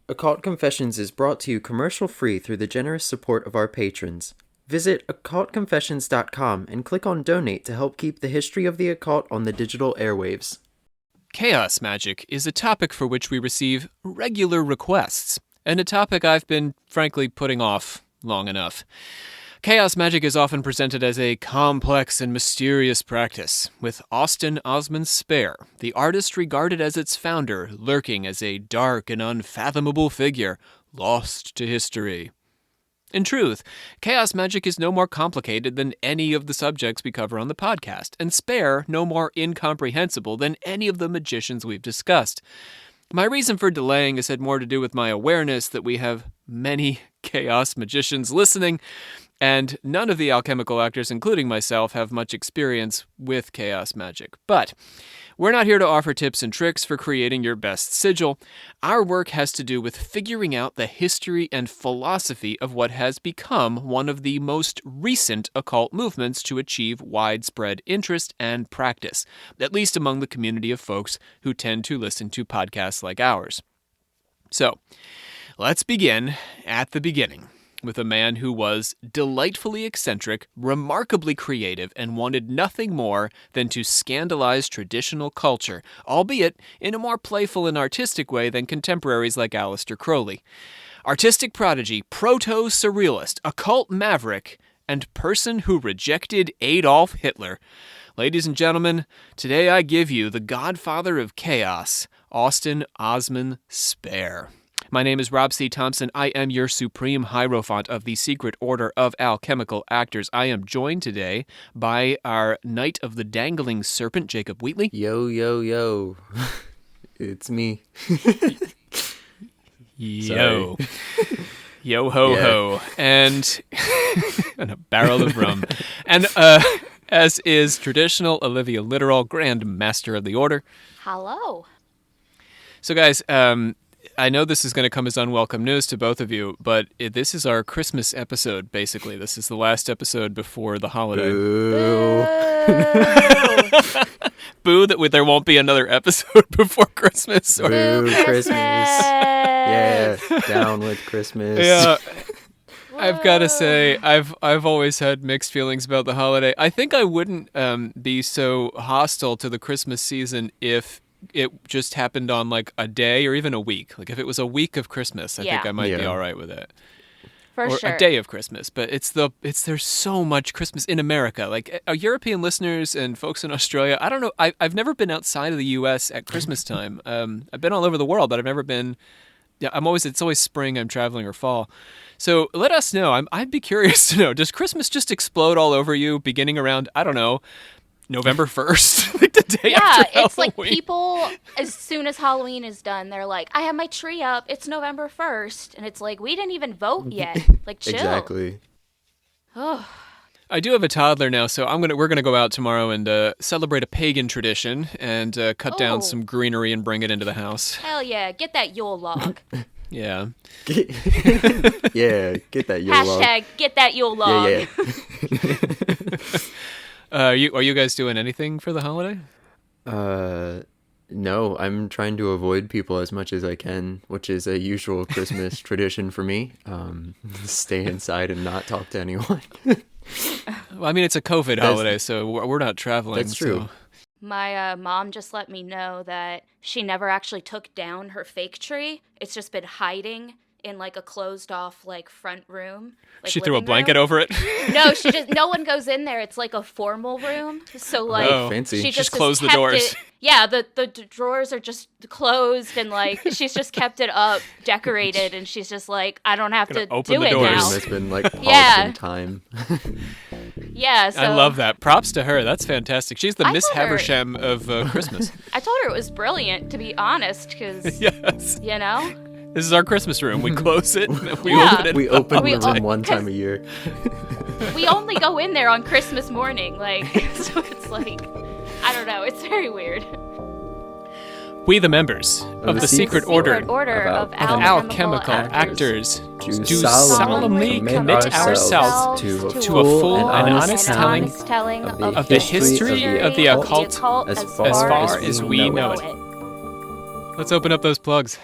Occult Confessions is brought to you commercial-free through the generous support of our patrons. Visit occultconfessions.com and click on Donate to help keep the history of the occult on the digital airwaves. Chaos magic is a topic for which we receive regular requests, and a topic I've been, frankly, putting off long enough. Chaos magic is often presented as a complex and mysterious practice, with Osman Spare, the artist regarded as its founder, lurking as a dark and unfathomable figure, lost to history. In truth, chaos magic is no more complicated than any of the subjects we cover on the podcast, and Spare no more incomprehensible than any of the magicians we've discussed. My reason for delaying has had more to do with my awareness that we have many chaos magicians listening, and none of the alchemical actors, including myself, have much experience with chaos magic. But we're not here to offer tips and tricks for creating your best sigil. Our work has to do with figuring out the history and philosophy of what has become one of the most recent occult movements to achieve widespread interest and practice, at least among the community of folks who tend to listen to podcasts like ours. So, let's begin at the beginning, with a man who was delightfully eccentric, remarkably creative, and wanted nothing more than to scandalize traditional culture, albeit in a more playful and artistic way than contemporaries like Aleister Crowley. Artistic prodigy, proto-surrealist, occult maverick, and person who rejected Adolf Hitler. Ladies and gentlemen, today I give you the godfather of chaos, Osman Spare. My name is Rob C. Thompson. I am your supreme hierophant of the Secret Order of Alchemical Actors. I am joined today by our Knight of the Dangling Serpent, Jacob Wheatley. Yo, yo, yo. It's me. Yo. Yo ho ho. And a barrel of rum. And as is traditional, Olivia Littoral, Grand Master of the Order. Hello. So guys, I know this is going to come as unwelcome news to both of you, but this is our Christmas episode, basically. This is the last episode before the holiday. Boo. Boo that there won't be another episode before Christmas. Or... Boo, Christmas. Yeah, down with Christmas. Yeah. I've got to say, I've always had mixed feelings about the holiday. I think I wouldn't be so hostile to the Christmas season if it just happened on like a day or even a week. Like if it was a week of Christmas, I think I might be all right with it. For sure. Or a day of Christmas, but there's so much Christmas in America. Like our European listeners and folks in Australia, I don't know. I've never been outside of the U.S. at Christmas time. I've been all over the world, but I've never been. Yeah, it's always spring. I'm traveling or fall. So let us know. I'd be curious to know. Does Christmas just explode all over you, beginning around November 1st, like the day after Halloween? Yeah, it's like people, as soon as Halloween is done, they're like, I have my tree up, it's November 1st. And it's like, we didn't even vote yet. Like, chill. Exactly. Oh. I do have a toddler now, so we're gonna go out tomorrow and celebrate a pagan tradition and cut down some greenery and bring it into the house. Hell yeah, get that Yule log. Yeah. Yeah, get that Yule log. Hashtag get that Yule log. Yeah. Are you guys doing anything for the holiday? No, I'm trying to avoid people as much as I can, which is a usual Christmas tradition for me. Stay inside and not talk to anyone. Well, I mean, it's a COVID holiday, so we're not traveling. That's true. So. My mom just let me know that she never actually took down her fake tree. It's just been hiding in like a closed off like front room. Like, she threw a blanket over it? No, no one goes in there. It's like a formal room. So like fancy. She just closed the doors. Yeah, the drawers are just closed and like she's just kept it up, decorated, and she's just like, I don't have to do it now. It's been like paused in time. Yeah, so I love that. Props to her. That's fantastic. She's the Miss Haversham of Christmas. I told her it was brilliant, to be honest, because yes. You know. This is our Christmas room. We close it. And we open it. We open the room one time a year. We only go in there on Christmas morning, like, so it's like, I don't know. It's very weird. We, the members of the Secret Order of Alchemical Actors, do solemnly commit ourselves to a full and honest telling of the history of the occult as far as we know it. Let's open up those plugs.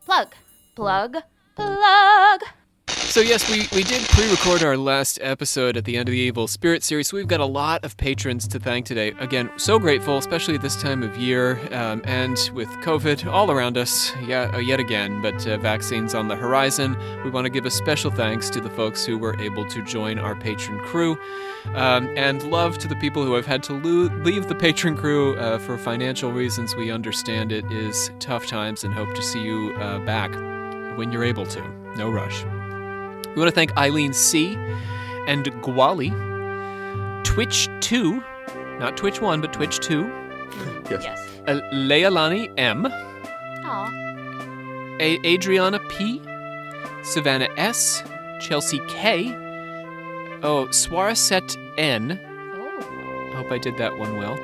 Plug. Plug. Plug. So yes, we did pre-record our last episode at the end of the Evil Spirit series, so we've got a lot of patrons to thank today. Again, so grateful, especially at this time of year, and with COVID all around us, yet again, but vaccines on the horizon. We want to give a special thanks to the folks who were able to join our patron crew, and love to the people who have had to leave the patron crew for financial reasons. We understand it is tough times and hope to see you back when you're able to. No rush. We want to thank Eileen C. and Gwali, Twitch2, not Twitch1, but Twitch2, Yes. Leilani M, Aw. Adriana P, Savannah S, Chelsea K, Swaraset N. Oh. I hope I did that one well.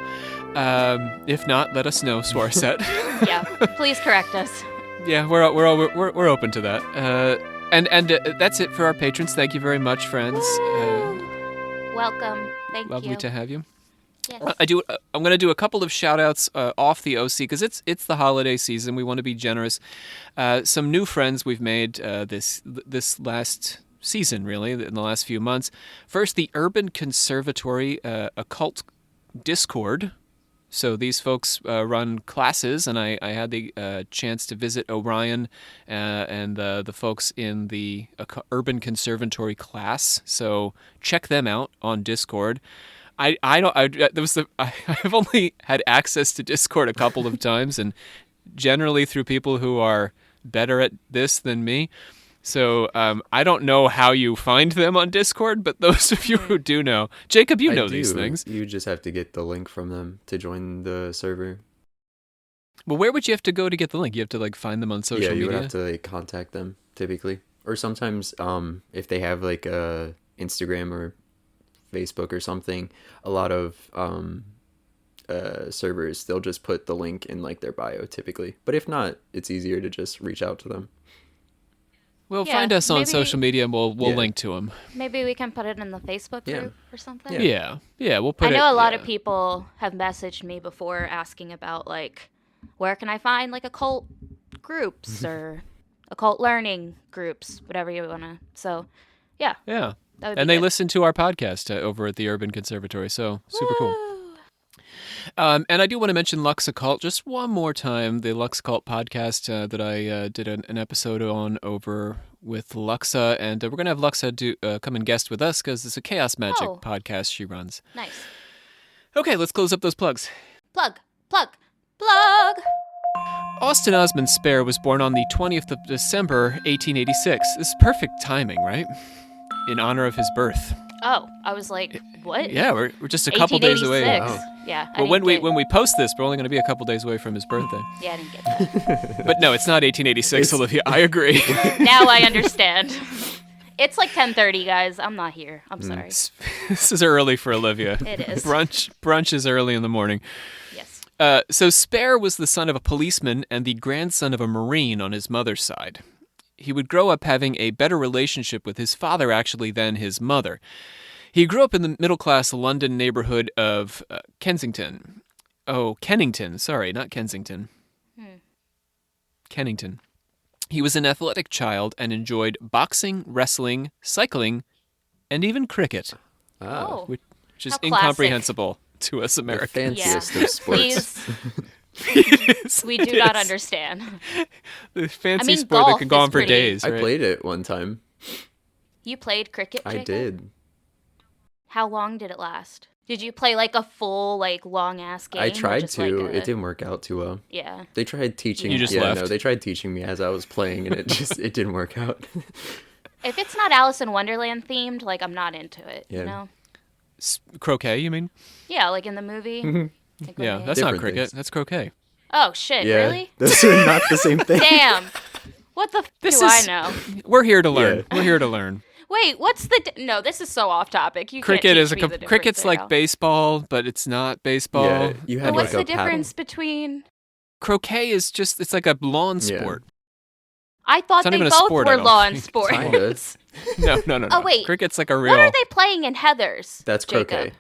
If not, let us know, Swaraset. Yeah. Please correct us. Yeah, we're open to that. And that's it for our patrons. Thank you very much, friends. Welcome. Thank you. Lovely to have you. Yes. I'm going to do a couple of shout-outs off the OC because it's the holiday season. We want to be generous. Some new friends we've made this last season, really, in the last few months. First, the Urban Conservatory Occult Discord. So these folks run classes, and I had the chance to visit Orion and the folks in the Urban Conservatory class. So check them out on Discord. I've only had access to Discord a couple of times, and generally through people who are better at this than me. So I don't know how you find them on Discord, but those of you who do know, Jacob, you know these things. You just have to get the link from them to join the server. Well, where would you have to go to get the link? You have to find them on social media? Yeah, you would have to contact them typically, or sometimes if they have a Instagram or Facebook or something, a lot of servers, they'll just put the link in their bio typically. But if not, it's easier to just reach out to them. Well, find us on social media and we'll link to them. Maybe we can put it in the Facebook group or something. Yeah, we'll put it. I know a lot of people have messaged me before asking about where can I find occult groups or occult learning groups, whatever you want to. So, yeah. Yeah. That would be and they good. listen to our podcast over at the Urban Conservatory, so super cool. And I do want to mention Lux Occult just one more time. The Lux Occult podcast that I did an episode on over with Luxa, and we're going to have Luxa come and guest with us because it's a Chaos Magic podcast she runs. Nice. Okay, let's close up those plugs. Plug. Austin Osman Spare was born on the 20th of December, 1886. This is perfect timing, right? In honor of his birth. Oh, I was like, what? Yeah, we're just a couple days away. Wow. Yeah. Well, when we post this, we're only going to be a couple days away from his birthday. Yeah, I didn't get that. But no, it's not 1886, Olivia. I agree. Now I understand. It's 10:30, guys. I'm not here. I'm sorry. This is early for Olivia. It is. Brunch is early in the morning. Yes. So Spare was the son of a policeman and the grandson of a Marine on his mother's side. He would grow up having a better relationship with his father, actually, than his mother. He grew up in the middle-class London neighborhood of Kensington. Oh, Kennington. Sorry, not Kensington. Kennington. He was an athletic child and enjoyed boxing, wrestling, cycling, and even cricket. Oh. Which is How incomprehensible to us The Americans. fanciest of sports. Please. We do not understand. The fancy I mean, sport that golf can go is on for pretty- days, I right? played it one time. You played cricket, Jacob? I did. How long did it last? Did you play a full long-ass game? I or tried just, to. It didn't work out too well. Yeah. They tried teaching. You just yeah, left? No, they tried teaching me as I was playing, and it didn't work out. If it's not Alice in Wonderland themed, I'm not into it, Yeah. you know? Croquet, you mean? Yeah, in the movie. Yeah, that's not Different cricket. things. That's croquet. Oh, shit, Yeah, really? those are not the same thing. Damn. What the This do is- I know? We're here to learn. Yeah. We're here to learn. Wait, what's the... No, this is so off topic. You Cricket can't is teach me the difference cricket's right like now. baseball, but it's not baseball. Yeah, you But had what's a the paddle. difference between... Croquet is just, it's like a lawn Yeah. sport. I thought It's not they even a both sport, I were don't lawn think. sports. Kinda. No. Oh, wait. Cricket's like a real. What are they playing in Heathers? That's Jacob? croquet.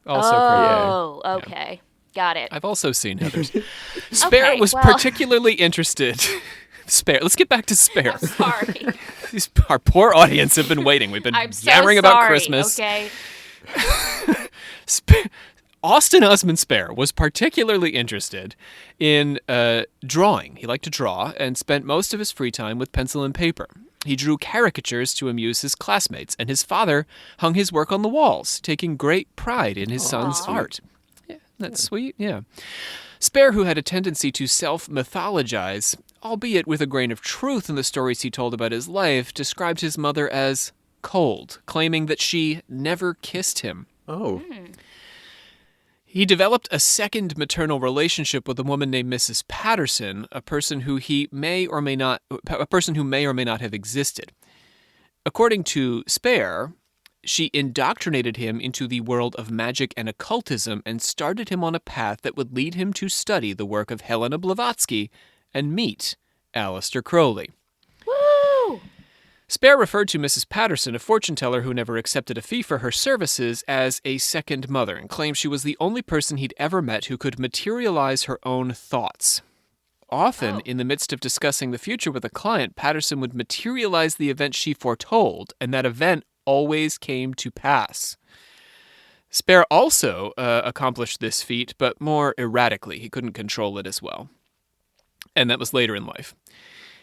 Also croquet. Oh, okay. Got it. I've also seen Heathers. Spare Okay, was well- particularly interested. Spare. Let's get back to Spare. I'm sorry. Our poor audience have been waiting. We've been I'm so yammering sorry, about Christmas. Okay. Austin Osman Spare was particularly interested in drawing. He liked to draw and spent most of his free time with pencil and paper. He drew caricatures to amuse his classmates, and his father hung his work on the walls, taking great pride in his son's art. Yeah, that's sweet, yeah. Spare, who had a tendency to self-mythologize, albeit with a grain of truth in the stories he told about his life, described his mother as cold, claiming that she never kissed him. Oh. He developed a second maternal relationship with a woman named Mrs. Patterson, a person who may or may not have existed. According to Spare, she indoctrinated him into the world of magic and occultism and started him on a path that would lead him to study the work of Helena Blavatsky and meet Aleister Crowley. Woo! Spare referred to Mrs. Patterson, a fortune teller who never accepted a fee for her services, as a second mother, and claimed she was the only person he'd ever met who could materialize her own thoughts. Often, in the midst of discussing the future with a client, Patterson would materialize the event she foretold, and that event always came to pass. Spare also accomplished this feat, but more erratically. He couldn't control it as well. And that was later in life.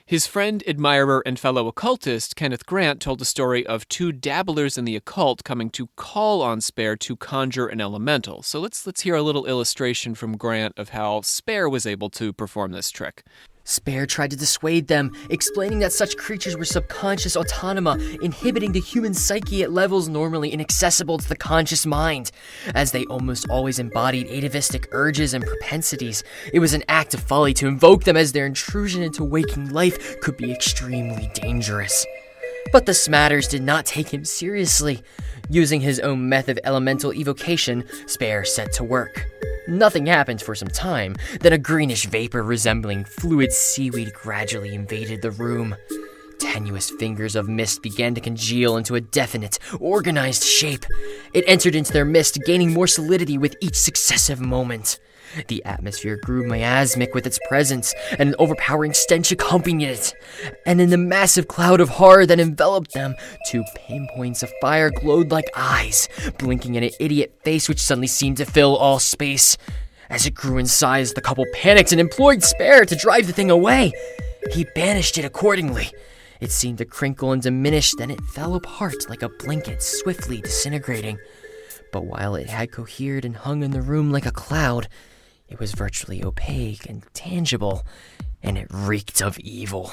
His friend, admirer, and fellow occultist, Kenneth Grant, told a story of two dabblers in the occult coming to call on Spare to conjure an elemental. So let's hear a little illustration from Grant of how Spare was able to perform this trick. Spare tried to dissuade them, explaining that such creatures were subconscious autonoma, inhibiting the human psyche at levels normally inaccessible to the conscious mind. As they almost always embodied atavistic urges and propensities, it was an act of folly to invoke them, as their intrusion into waking life could be extremely dangerous. But the Smatters did not take him seriously. Using his own method of elemental evocation, Spare set to work. Nothing happened for some time, then a greenish vapor resembling fluid seaweed gradually invaded the room. Tenuous fingers of mist began to congeal into a definite, organized shape. It entered into their mist, gaining more solidity with each successive moment. The atmosphere grew miasmic with its presence, and an overpowering stench accompanied it. And in the massive cloud of horror that enveloped them, 2 pinpoints of fire glowed like eyes, blinking in an idiot face which suddenly seemed to fill all space. As it grew in size, the couple panicked and implored Spare to drive the thing away. He banished it accordingly. It seemed to crinkle and diminish, then it fell apart like a blanket, swiftly disintegrating. But while it had cohered and hung in the room like a cloud, it was virtually opaque and tangible, and it reeked of evil.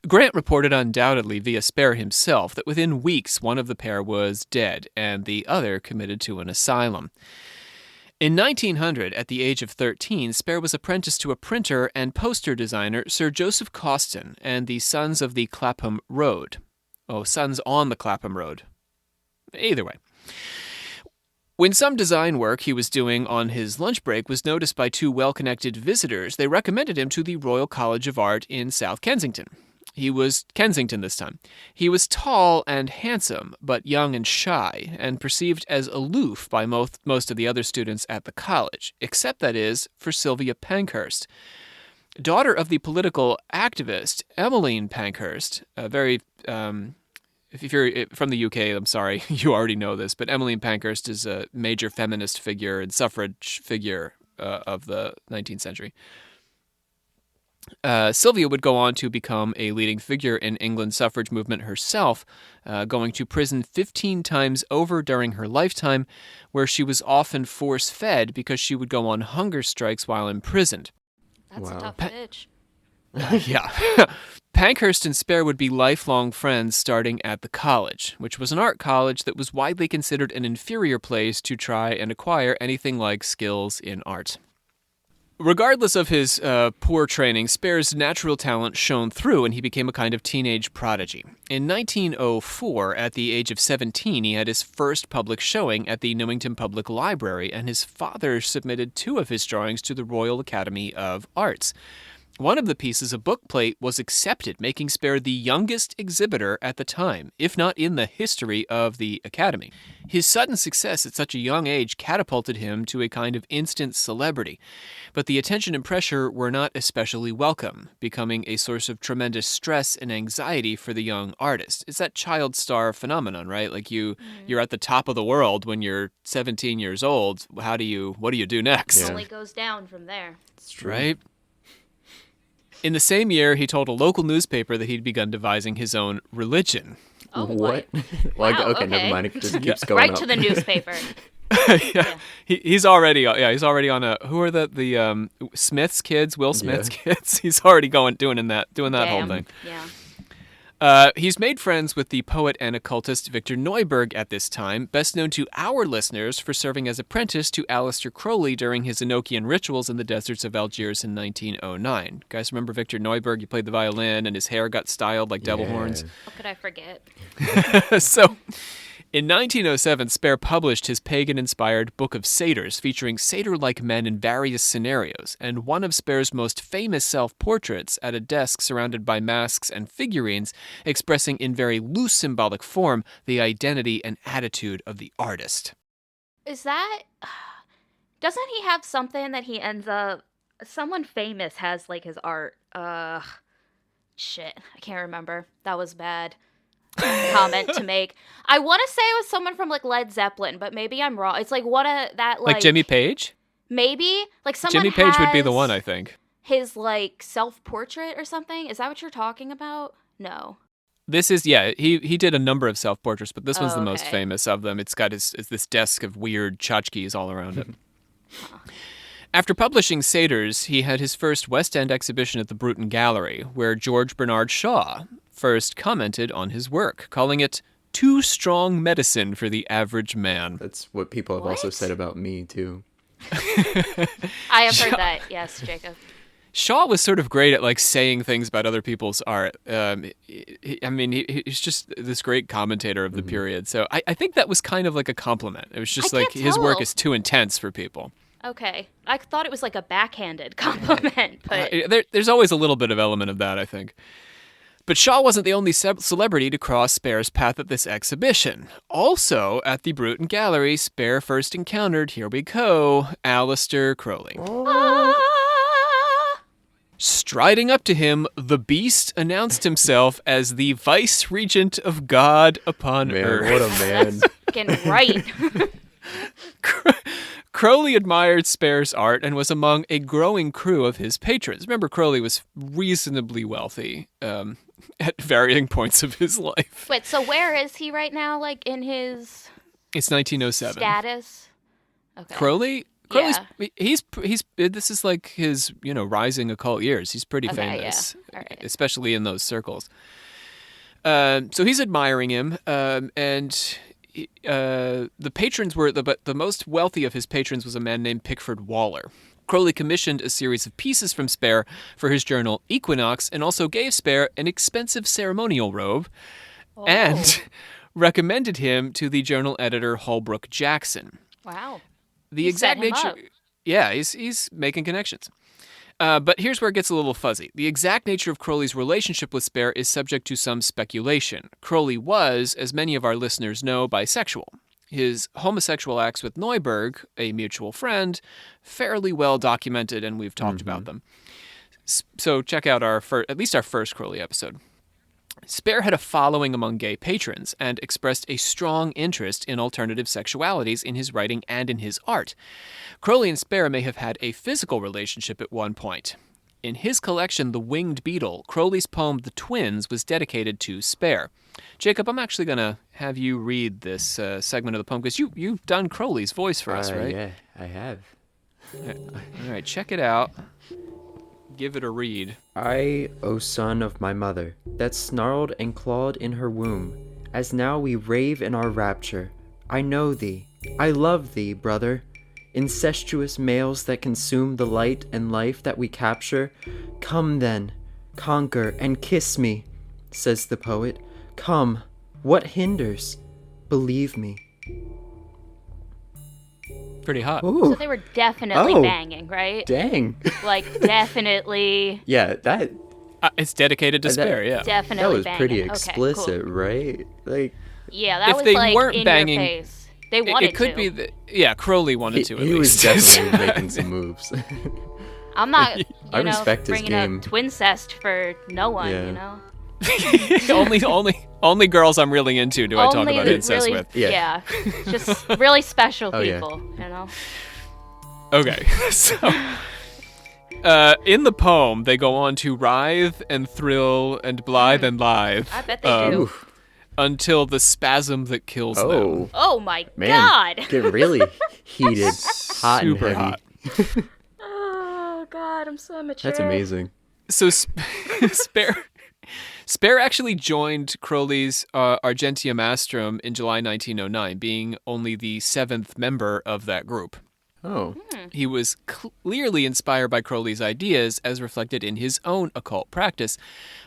Grant reported undoubtedly via Spare himself that within weeks one of the pair was dead and the other committed to an asylum. In 1900, at the age of 13, Spare was apprenticed to a printer and poster designer, Sir Joseph Coston, and the Sons of the Clapham Road. Oh, Sons on the Clapham Road. Either way. When some design work he was doing on his lunch break was noticed by 2 well-connected visitors, they recommended him to the Royal College of Art in South Kensington. Kensington this time. He was tall and handsome, but young and shy, and perceived as aloof by most of the other students at the college, except, that is, for Sylvia Pankhurst, daughter of the political activist Emmeline Pankhurst, a very... If you're from the UK, I'm sorry, you already know this, but Emmeline Pankhurst is a major feminist figure and suffrage figure of the 19th century. Sylvia would go on to become a leading figure in England's suffrage movement herself, going to prison 15 times over during her lifetime, where she was often force-fed because she would go on hunger strikes while imprisoned. That's a tough bitch. Yeah. Pankhurst and Spare would be lifelong friends starting at the college, which was an art college that was widely considered an inferior place to try and acquire anything like skills in art. Regardless of his poor training, Spare's natural talent shone through and he became a kind of teenage prodigy. In 1904, at the age of 17, he had his first public showing at the Newington Public Library, and his father submitted 2 of his drawings to the Royal Academy of Arts. One of the pieces, a bookplate, was accepted, making Spare the youngest exhibitor at the time, if not in the history of the Academy. His sudden success at such a young age catapulted him to a kind of instant celebrity, but the attention and pressure were not especially welcome, becoming a source of tremendous stress and anxiety for the young artist. It's that child star phenomenon, right? Like you're at the top of the world when you're 17 years old. What do you do next? It only goes down from there. It's true. Right? In the same year, he told a local newspaper that he'd begun devising his own religion. Oh, What? Wow, okay, never mind. It just keeps going Right up. to the newspaper. Yeah. He's already on a, who are the Smith's kids, Will Smith's kids? He's already doing that whole Damn. thing. Yeah. He's made friends with the poet and occultist Victor Neuburg at this time, best known to our listeners for serving as apprentice to Aleister Crowley during his Enochian rituals in the deserts of Algiers in 1909. Guys, remember Victor Neuburg? He played the violin and his hair got styled like devil horns. How could I forget? So, in 1907, Spare published his pagan-inspired Book of Satyrs, featuring satyr-like men in various scenarios, and one of Spare's most famous self-portraits at a desk surrounded by masks and figurines, expressing in very loose symbolic form the identity and attitude of the artist. Is that... Doesn't he have something that he ends up... Someone famous has, like, his art. Shit. I can't remember. That was bad. Comment to make. I want to say it was someone from like Led Zeppelin, but maybe I'm wrong. It's like what that like Jimmy Page? Maybe like someone Jimmy Page would be has the one, I think. His like self-portrait or something. Is that what you're talking about? No. This is, yeah, he did a number of self-portraits, but this one's the most okay. famous of them. It's got it's this desk of weird tchotchkes all around it. After publishing Satyrs, he had his first West End exhibition at the Bruton Gallery, where George Bernard Shaw first commented on his work, calling it too strong medicine for the average man. That's what people have also said about me, too. I have heard that. Yes, Jacob. Shaw was sort of great at like saying things about other people's art. He's just this great commentator of the period. So I think that was kind of like a compliment. It was just I like can't his work tell. is too intense for people. Okay. I thought it was like a backhanded compliment, but There's always a little bit of element of that, I think. But Shaw wasn't the only celebrity to cross Spare's path at this exhibition. Also, at the Bruton Gallery, Spare first encountered, here we go, Aleister Crowley. Striding up to him, the beast announced himself as the vice-regent of God upon Earth. Man, what a man. fucking right. Crowley admired Spare's art and was among a growing crew of his patrons. Remember, Crowley was reasonably wealthy at varying points of his life. Wait, so where is he right now, like in his It's 1907. status? Okay. Crowley's Yeah. he's this is like his rising occult years. He's pretty Okay, famous, yeah. All right. especially in those circles. So he's admiring him, and the patrons were but the most wealthy of his patrons was a man named Pickford Waller. Crowley commissioned a series of pieces from Spare for his journal Equinox, and also gave Spare an expensive ceremonial robe, and recommended him to the journal editor Holbrook Jackson. Wow. The You exact set him nature, up. yeah, he's making connections. But here's where it gets a little fuzzy. The exact nature of Crowley's relationship with Spare is subject to some speculation. Crowley was, as many of our listeners know, bisexual. His homosexual acts with Neuburg, a mutual friend, fairly well documented, and we've talked about them. So check out at least our first Crowley episode. Spare had a following among gay patrons and expressed a strong interest in alternative sexualities in his writing and in his art. Crowley and Spare may have had a physical relationship at one point. In his collection, The Winged Beetle, Crowley's poem The Twins was dedicated to Spare. Jacob, I'm actually going to have you read this segment of the poem because you've done Crowley's voice for us, right? Yeah, I have. All right, check it out. Give it a read. I, O son of my mother, that snarled and clawed in her womb, as now we rave in our rapture, I know thee, I love thee, brother. Incestuous males that consume the light and life that we capture, come then, conquer and kiss me, says the poet. Come, what hinders? Believe me. Pretty hot. So Ooh, they were definitely Oh. banging, right? dang. Like, definitely, Yeah, that It's dedicated to that- Spare, yeah. definitely that was banging. pretty Okay, explicit, cool. right? Like Yeah, that If was they like weren't in banging, your face. They It wanted could to. be that, yeah, Crowley wanted he, to at he was least. definitely making some moves. I'm not, I you know, respect his bringing game. up twincest for no one, Yeah. you know? only girls I'm really into do I talk Only about the incest really, with. Yeah. just really special Oh, yeah. people, you know? Okay, so in the poem, they go on to writhe and thrill and blithe and lithe. I bet they do. Oof. Until the spasm that kills them. Oh, Oh my man. god! Get really heated, hot Super and heavy. hot. Oh god, I'm so immature. That's amazing. So Spare actually joined Crowley's Argentia Mastrum in July 1909, being only the 7th member of that group. Oh, He was clearly inspired by Crowley's ideas as reflected in his own occult practice,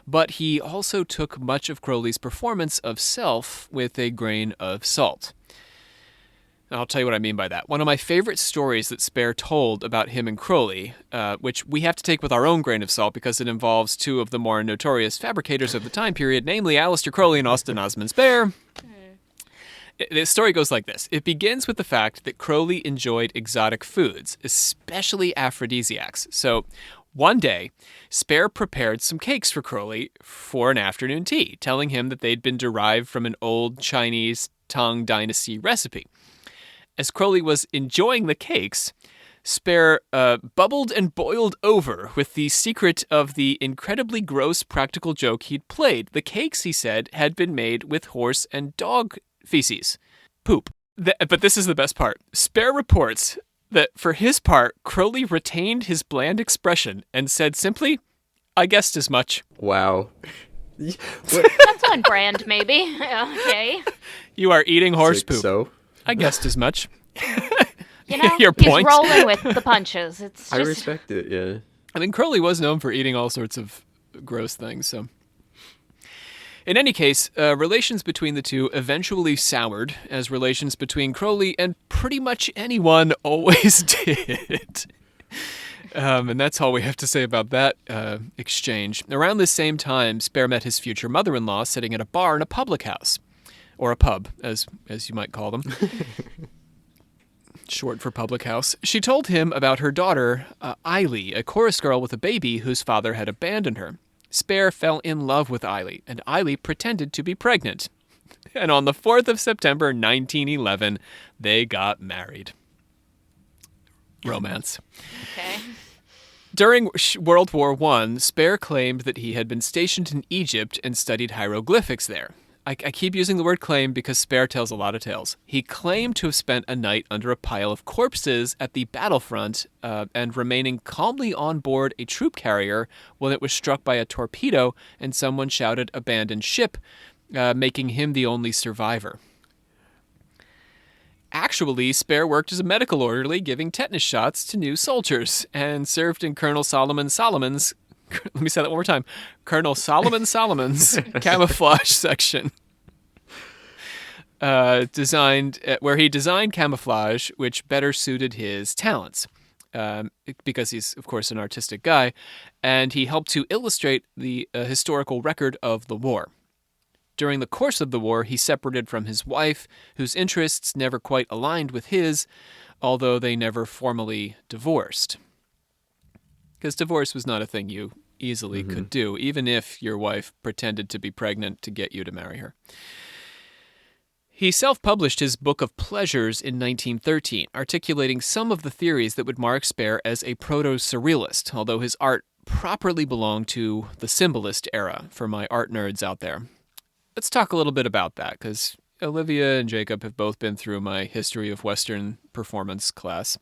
but he also took much of Crowley's performance of self with a grain of salt. I'll tell you what I mean by that. One of my favorite stories that Spare told about him and Crowley, which we have to take with our own grain of salt because it involves two of the more notorious fabricators of the time period, namely Aleister Crowley and Osman Spare. The story goes like this. It begins with the fact that Crowley enjoyed exotic foods, especially aphrodisiacs. So one day, Spare prepared some cakes for Crowley for an afternoon tea, telling him that they'd been derived from an old Chinese Tang Dynasty recipe. As Crowley was enjoying the cakes, Spare bubbled and boiled over with the secret of the incredibly gross practical joke he'd played. The cakes, he said, had been made with horse and dog feces. Poop. But this is the best part. Spare reports that for his part, Crowley retained his bland expression and said simply, "I guessed as much." wow. That's on brand, maybe. Okay. You are eating horse Like, poop. So, I guessed as much. You know, Your he's point. rolling with the punches. It's I just respect it, yeah. I mean, Crowley was known for eating all sorts of gross things, so. In any case, relations between the two eventually soured, as relations between Crowley and pretty much anyone always did. And that's all we have to say about that exchange. Around this same time, Spare met his future mother-in-law sitting at a bar in a public house. Or a pub, as you might call them. Short for public house. She told him about her daughter, Eiley, a chorus girl with a baby whose father had abandoned her. Spare fell in love with Eiley, and Eiley pretended to be pregnant. And on the 4th of September, 1911, they got married. Romance. okay. During World War I, Spare claimed that he had been stationed in Egypt and studied hieroglyphics there. I keep using the word claim because Spare tells a lot of tales. He claimed to have spent a night under a pile of corpses at the battlefront and remaining calmly on board a troop carrier when it was struck by a torpedo and someone shouted "abandoned ship," making him the only survivor. Actually, Spare worked as a medical orderly giving tetanus shots to new soldiers and served in Colonel Solomon Solomon's let me say that one more time. Colonel Solomon Solomon's camouflage section. Where he designed camouflage which better suited his talents. Because he's, of course, an artistic guy. And he helped to illustrate the historical record of the war. During the course of the war, he separated from his wife, whose interests never quite aligned with his, although they never formally divorced. Because divorce was not a thing you easily could do, even if your wife pretended to be pregnant to get you to marry her. He self-published his Book of Pleasures in 1913, articulating some of the theories that would mark Spare as a proto-surrealist, although his art properly belonged to the symbolist era, for my art nerds out there. Let's talk a little bit about that, because Olivia and Jacob have both been through my History of Western Performance class.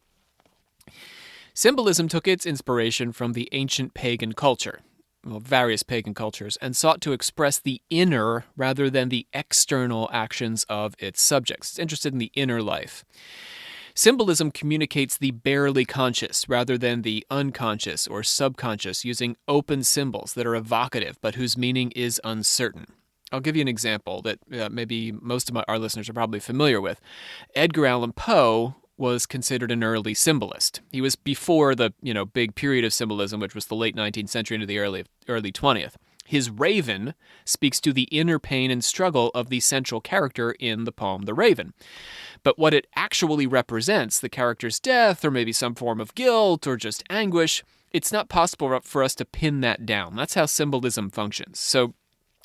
Symbolism took its inspiration from the ancient pagan culture, various pagan cultures, and sought to express the inner rather than the external actions of its subjects. It's interested in the inner life. Symbolism communicates the barely conscious rather than the unconscious or subconscious, using open symbols that are evocative but whose meaning is uncertain. I'll give you an example that maybe most of our listeners are probably familiar with. Edgar Allan Poe was considered an early symbolist. He was before the, big period of symbolism, which was the late 19th century into the early 20th. His raven speaks to the inner pain and struggle of the central character in the poem The Raven. But what it actually represents, the character's death or maybe some form of guilt or just anguish, it's not possible for us to pin that down. That's how symbolism functions. So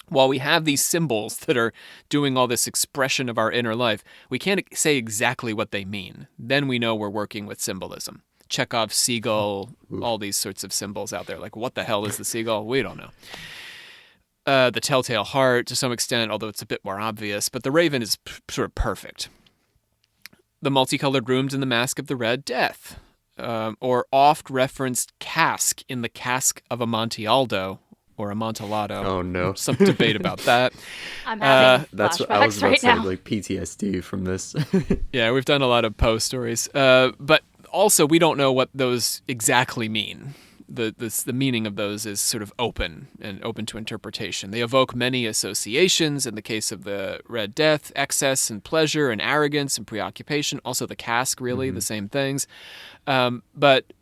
while we have these symbols that are doing all this expression of our inner life, we can't say exactly what they mean. Then we know we're working with symbolism. Chekhov's seagull, all these sorts of symbols out there. Like, what the hell is the seagull? We don't know. The telltale heart, to some extent, although it's a bit more obvious. But the raven is sort of perfect. The multicolored rooms in the Mask of the Red Death. Or oft-referenced cask in the Cask of Amontillado. Or Amontillado. Oh, no. Some debate about that. I'm having That's what flashbacks I was about right to say, now. like PTSD from this. Yeah, we've done a lot of Poe stories. But also, we don't know what those exactly mean. The meaning of those is sort of open and open to interpretation. They evoke many associations. In the case of the Red Death, excess and pleasure and arrogance and preoccupation. Also the cask, really, the same things. But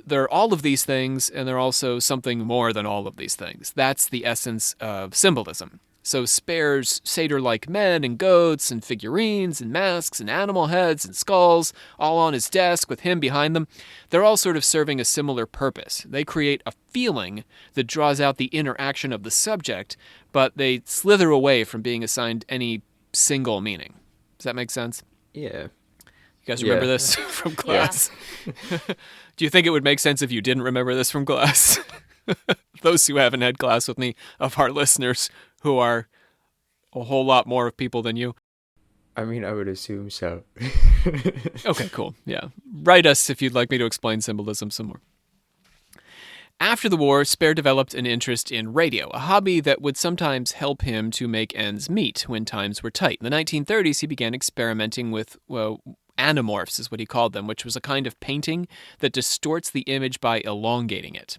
they're all of these things, and they're also something more than all of these things. That's the essence of symbolism. So Spare's satyr-like men and goats and figurines and masks and animal heads and skulls, all on his desk with him behind them, they're all sort of serving a similar purpose. They create a feeling that draws out the interaction of the subject, but they slither away from being assigned any single meaning. Does that make sense? Yeah. You guys remember this from class? Do you think it would make sense if you didn't remember this from class? Those who haven't had class with me, of our listeners, who are a whole lot more of people than you. I mean, I would assume so. Okay, cool. Yeah. Write us if you'd like me to explain symbolism some more. After the war, Spare developed an interest in radio, a hobby that would sometimes help him to make ends meet when times were tight. In the 1930s, he began experimenting with, anamorphs is what he called them, which was a kind of painting that distorts the image by elongating it.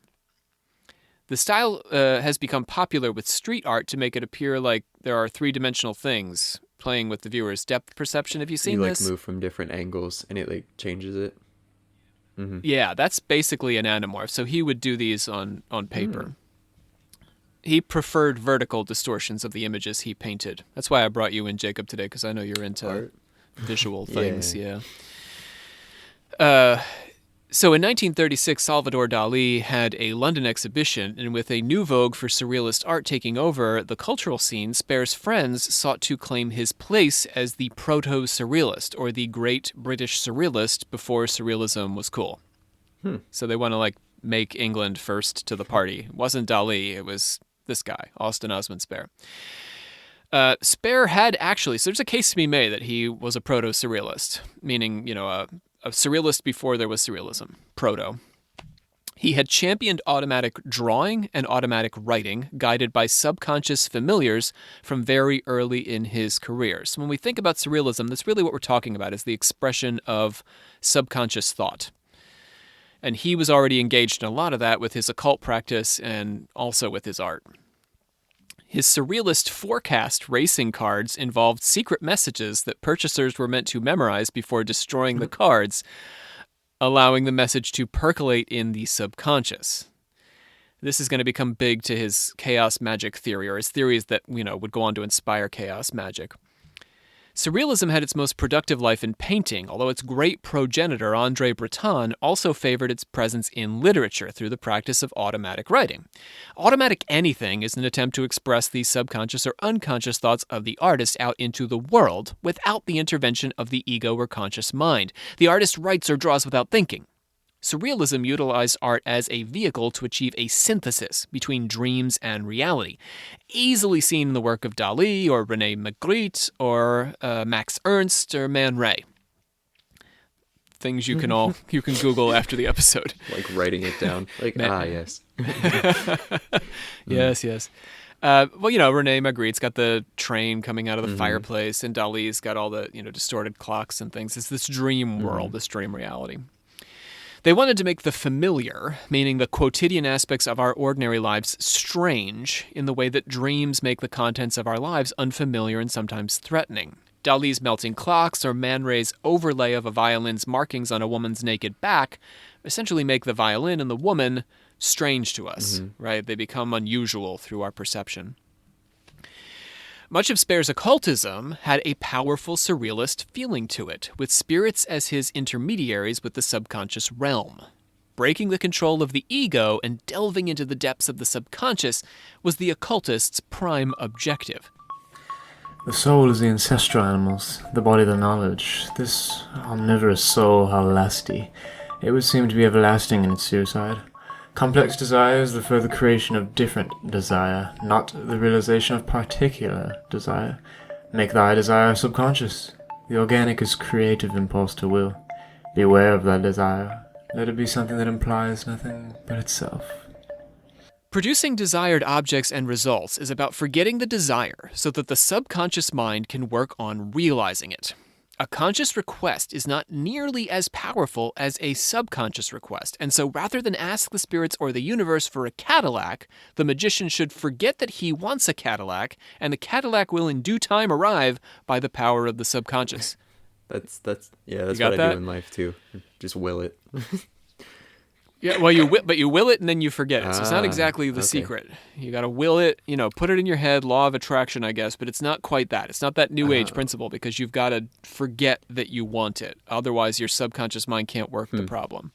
The style has become popular with street art to make it appear like there are three-dimensional things playing with the viewer's depth perception. Have you seen this? You move from different angles and it changes it. Mm-hmm. Yeah, that's basically an anamorph. So he would do these on paper. He preferred vertical distortions of the images he painted. That's why I brought you in, Jacob, today, because I know you're into Art. visual things. So in 1936, Salvador Dali had a London exhibition, and with a new vogue for surrealist art taking over the cultural scene, Spare's friends sought to claim his place as the proto-surrealist, or the great British surrealist before surrealism was cool. So they want to make England first to the party. It wasn't Dali, it was this guy, Osman Spare. Spare had actually, so there's a case to be made that he was a proto-surrealist, meaning, a surrealist before there was surrealism, proto. He had championed automatic drawing and automatic writing, guided by subconscious familiars from very early in his career. So when we think about surrealism, that's really what we're talking about, is the expression of subconscious thought. And he was already engaged in a lot of that with his occult practice and also with his art. His surrealist forecast racing cards involved secret messages that purchasers were meant to memorize before destroying the cards, allowing the message to percolate in the subconscious. This is going to become big to his chaos magic theory, or his theories that, would go on to inspire chaos magic. Surrealism had its most productive life in painting, although its great progenitor, André Breton, also favored its presence in literature through the practice of automatic writing. Automatic anything is an attempt to express the subconscious or unconscious thoughts of the artist out into the world without the intervention of the ego or conscious mind. The artist writes or draws without thinking. Surrealism utilized art as a vehicle to achieve a synthesis between dreams and reality, easily seen in the work of Dali or René Magritte or Max Ernst or Man Ray. Things you can Google after the episode. Like writing it down. Yes. Yes. René Magritte's got the train coming out of the fireplace, and Dali's got all the, distorted clocks and things. It's this dream world, this dream reality. They wanted to make the familiar, meaning the quotidian aspects of our ordinary lives, strange in the way that dreams make the contents of our lives unfamiliar and sometimes threatening. Dali's melting clocks or Man Ray's overlay of a violin's markings on a woman's naked back essentially make the violin and the woman strange to us, right? They become unusual through our perception. Much of Spare's occultism had a powerful surrealist feeling to it, with spirits as his intermediaries with the subconscious realm. Breaking the control of the ego and delving into the depths of the subconscious was the occultist's prime objective. The soul is the ancestral animals, the body the knowledge. This omnivorous soul, how lasty. It would seem to be everlasting in its suicide. Complex desire is the further creation of different desire, not the realization of particular desire. Make thy desire subconscious. The organic is creative impulse to will. Beware of thy desire. Let it be something that implies nothing but itself. Producing desired objects and results is about forgetting the desire so that the subconscious mind can work on realizing it. A conscious request is not nearly as powerful as a subconscious request, and so rather than ask the spirits or the universe for a Cadillac, the magician should forget that he wants a Cadillac, and the Cadillac will in due time arrive by the power of the subconscious. That's what I that? do in life too. Just will it. Yeah, well, you will it and then you forget it. So it's not exactly the okay. secret. You got to will it, put it in your head, law of attraction, I guess, but it's not quite that. It's not that new age principle because you've got to forget that you want it. Otherwise, your subconscious mind can't work the problem.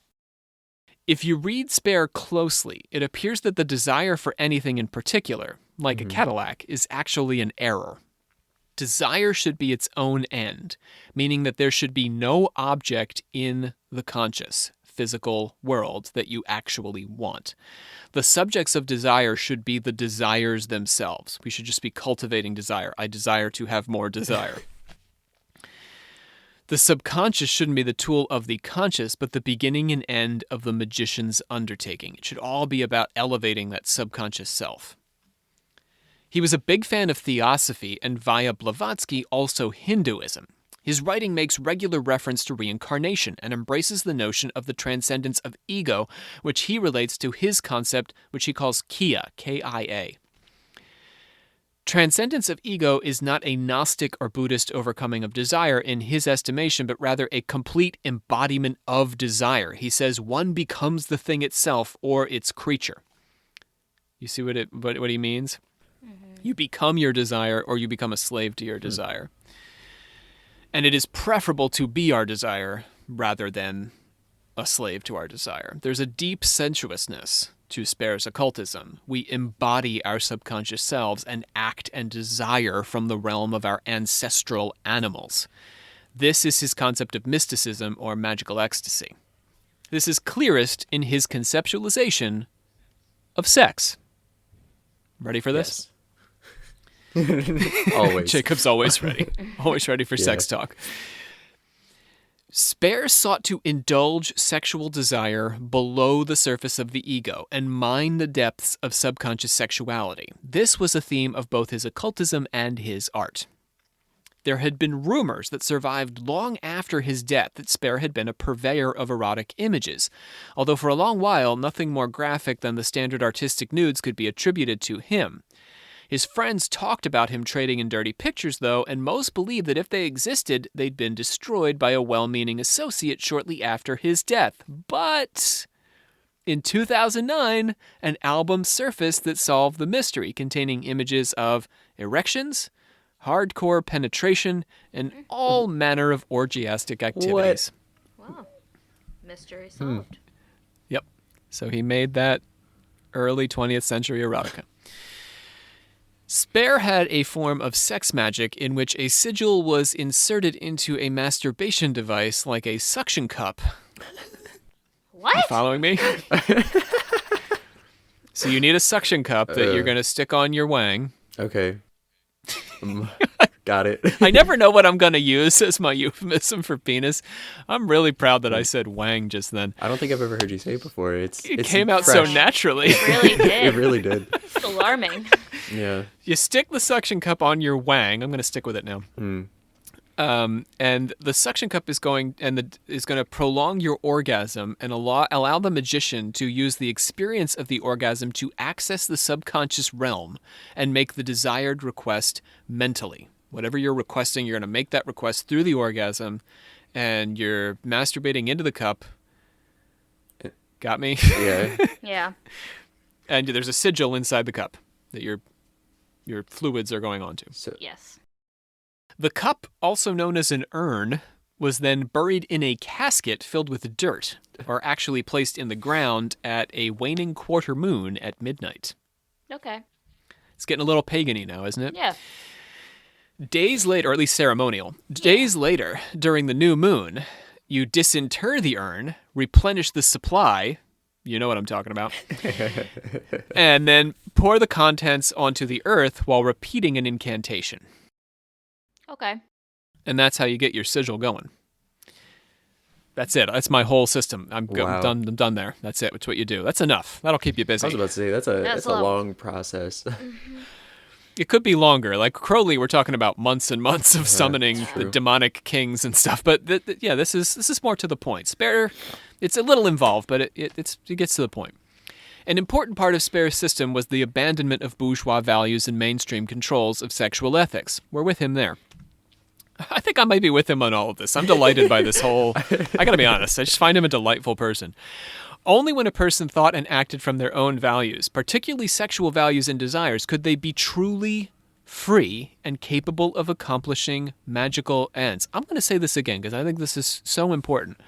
If you read Spare closely, it appears that the desire for anything in particular, like a Cadillac, is actually an error. Desire should be its own end, meaning that there should be no object in the conscious, physical world that you actually want. The subjects of desire should be the desires themselves. We should just be cultivating desire. I desire to have more desire. The subconscious shouldn't be the tool of the conscious, but the beginning and end of the magician's undertaking. It should all be about elevating that subconscious self. He was a big fan of theosophy and, via Blavatsky, also Hinduism. His writing makes regular reference to reincarnation and embraces the notion of the transcendence of ego, which he relates to his concept, which he calls Kia, K-I-A. Transcendence of ego is not a Gnostic or Buddhist overcoming of desire in his estimation, but rather a complete embodiment of desire. He says one becomes the thing itself or its creature. You see what he means? You become your desire or you become a slave to your desire. And it is preferable to be our desire rather than a slave to our desire. There's a deep sensuousness to Spare's occultism. We embody our subconscious selves and act and desire from the realm of our ancestral animals. This is his concept of mysticism or magical ecstasy. This is clearest in his conceptualization of sex. Ready for this? Yes. Always. Jacob's always ready. Always ready for sex talk. Spare sought to indulge sexual desire below the surface of the ego and mine the depths of subconscious sexuality. This was a theme of both his occultism and his art. There had been rumors that survived long after his death that Spare had been a purveyor of erotic images, although for a long while nothing more graphic than the standard artistic nudes could be attributed to him. His friends talked about him trading in dirty pictures, though, and most believed that if they existed, they'd been destroyed by a well-meaning associate shortly after his death. But in 2009, an album surfaced that solved the mystery, containing images of erections, hardcore penetration, and all manner of orgiastic activities. Wow. Mystery solved. Yep. So he made that early 20th century erotica. Spare had a form of sex magic in which a sigil was inserted into a masturbation device like a suction cup. What? You following me? So you need a suction cup that you're going to stick on your wang. Okay. Got it. I never know what I'm going to use as my euphemism for penis. I'm really proud that I said wang just then. I don't think I've ever heard you say it before. It came out so naturally. It really did. It really did. It's alarming. Yeah. You stick the suction cup on your wang. I'm going to stick with it now. And the suction cup is going to prolong your orgasm and allow the magician to use the experience of the orgasm to access the subconscious realm and make the desired request mentally, Whatever you're requesting, you're going to make that request through the orgasm, and you're masturbating into the cup. Got me? Yeah. Yeah. And there's a sigil inside the cup that your fluids are going onto. So Yes. The cup, also known as an urn, was then buried in a casket filled with dirt, or actually placed in the ground at a waning quarter moon at midnight. Okay. It's getting a little pagan-y now, isn't it? Yeah. Days later, or at least ceremonial, days later, during the new moon, you disinter the urn, replenish the supply, you know what I'm talking about, and then pour the contents onto the earth while repeating an incantation. Okay. And that's how you get your sigil going. That's it. That's my whole system. I'm Wow. done there. That's it. That's what you do. That's enough. That'll keep you I was busy. about to say that's That's a a lot. long process. It could be longer. Like Crowley, we're talking about months and months of summoning the true. demonic kings and stuff. But this is more to the point. Spare, it's a little involved, but it gets to the point. An important part of Spare's system was the abandonment of bourgeois values and mainstream controls of sexual ethics. We're with him there. I think I might be with him on all of this. I'm delighted by this whole... I gotta be honest. I just find him a delightful person. Only when a person thought and acted from their own values, particularly sexual values and desires, could they be truly free and capable of accomplishing magical ends. I'm going to say this again because I think this is so important.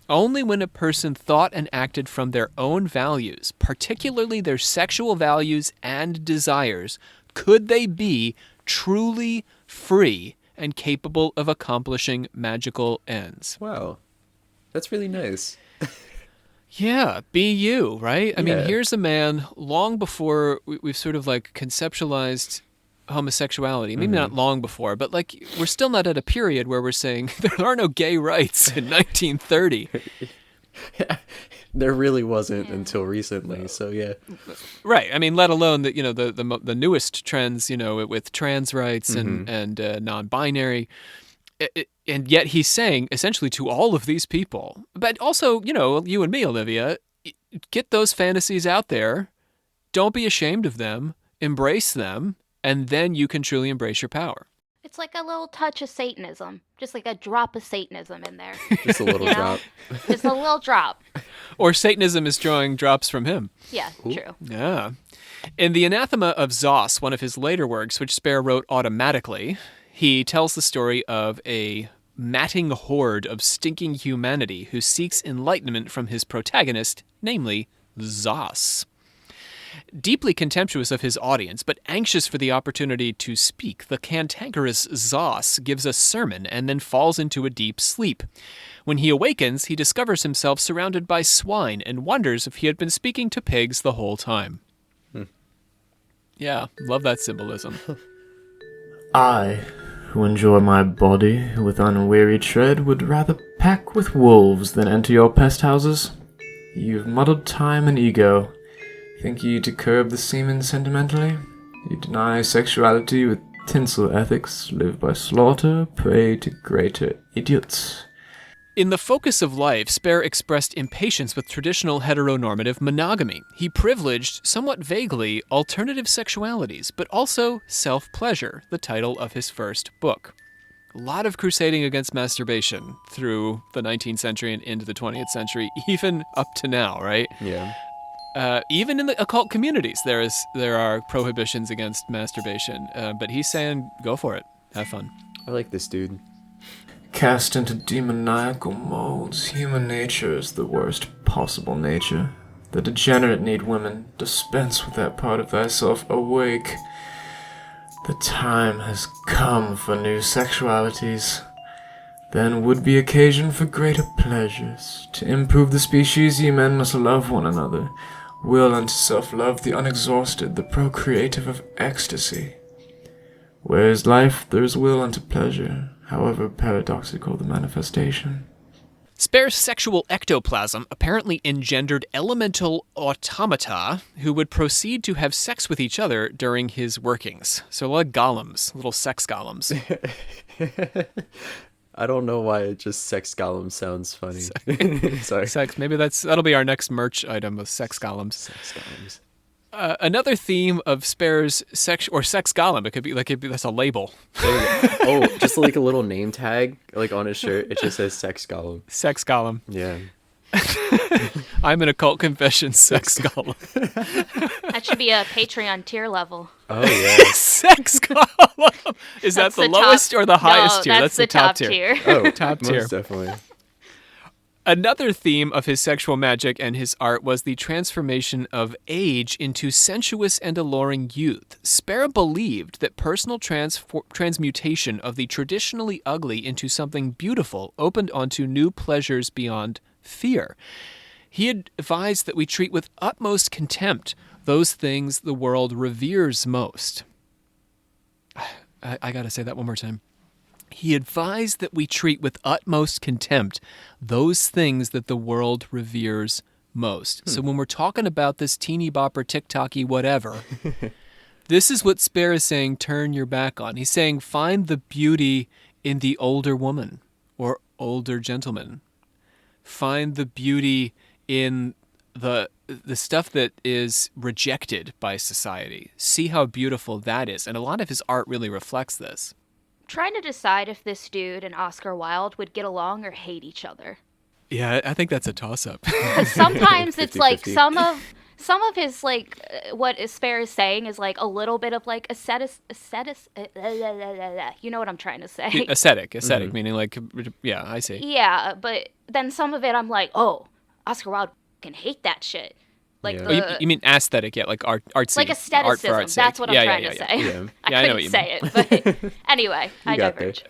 Only when a person thought and acted from their own values, particularly their sexual values and desires, could they be truly free and capable of accomplishing magical ends. Wow. That's really nice. Yeah, be you, right? I mean, Yeah. here's a man long before we've sort of like conceptualized homosexuality. Maybe not long before, but like we're still not at a period where we're saying there are no gay rights in 1930. There really wasn't until recently, so yeah. Right. I mean, let alone that, you know, the newest trends, you know, with trans rights and non-binary. And yet he's saying essentially to all of these people, but also, you know, you and me, Olivia, get those fantasies out there. Don't be ashamed of them. Embrace them. And then you can truly embrace your power. It's like a little touch of Satanism, just like a drop of Satanism in there. Just a little You know? drop. Just a little drop. Or Satanism is drawing drops from him. Yeah, true. Yeah. In The Anathema of Zos, one of his later works, which Spare wrote automatically, he tells the story of a matting horde of stinking humanity who seeks enlightenment from his protagonist, namely Zos. Deeply contemptuous of his audience, but anxious for the opportunity to speak, the cantankerous Zos gives a sermon and then falls into a deep sleep. When he awakens, he discovers himself surrounded by swine and wonders if he had been speaking to pigs the whole time. Yeah, love that symbolism. I, who enjoy my body with unwearied tread, would rather pack with wolves than enter your pest houses. You've muddled time and ego. Think ye to curb the semen sentimentally? You deny sexuality with tinsel ethics, live by slaughter, pray to greater idiots. In The Focus of Life, Spare expressed impatience with traditional heteronormative monogamy. He privileged, somewhat vaguely, alternative sexualities, but also self-pleasure, the title of his first book. A lot of crusading against masturbation through the 19th century and into the 20th century, even up to now, right? Yeah. Even in the occult communities, there are prohibitions against masturbation, but he's saying, go for it, have fun. I like this dude. Cast into demoniacal molds, human nature is the worst possible nature. The degenerate need women. Dispense with that part of thyself. Awake. The time has come for new sexualities. Then would be occasion for greater pleasures. To improve the species, ye men must love one another. Will unto self-love, the unexhausted, the procreative of ecstasy. Where is life, there is will unto pleasure, however paradoxical the manifestation. Spare's sexual ectoplasm apparently engendered elemental automata who would proceed to have sex with each other during his workings. So like golems, little sex golems. I don't know why just sex golem sounds funny. Sorry. Sex, maybe that'll be our next merch item of sex golems. Sex golems. Another theme of Spare's sex golem. It could be that's a label. Oh, just like a little name tag, like on his shirt. It just says sex golem. Sex golem. Yeah. I'm an occult confession sex golem. That should be a Patreon tier level. Oh yeah. Sex golem. Is that That's the the lowest top- or the highest no, tier? that's the top tier. Oh, Top most tier. definitely. Another theme of his sexual magic and his art was the transformation of age into sensuous and alluring youth. Spare believed that personal transmutation of the traditionally ugly into something beautiful opened onto new pleasures beyond fear. He advised that we treat with utmost contempt those things the world reveres most. I gotta say that one more time. He advised that we treat with utmost contempt those things that the world reveres most. So when we're talking about this teeny bopper, TikTok-y whatever, this is what Spare is saying, turn your back on. He's saying find the beauty in the older woman or older gentleman. Find the beauty in the stuff that is rejected by society. See how beautiful that is. And a lot of his art really reflects this. Trying to decide if this dude and Oscar Wilde would get along or hate each other. Yeah, I think that's a toss-up. Because sometimes it's like 50-50. some of his like what Spare is saying is like a little bit of like you know what I'm trying to say. Aesthetic, meaning like, yeah, I see. Yeah, but then some of it I'm like, oh, Oscar Wilde can hate that shit. Like Yeah. Oh, you mean aesthetic, yeah, like artsy. like art for aestheticism. art's sake. That's what I'm trying to say. Yeah. I Yeah, I know couldn't what you say mean. it, but anyway, I got there. diverge.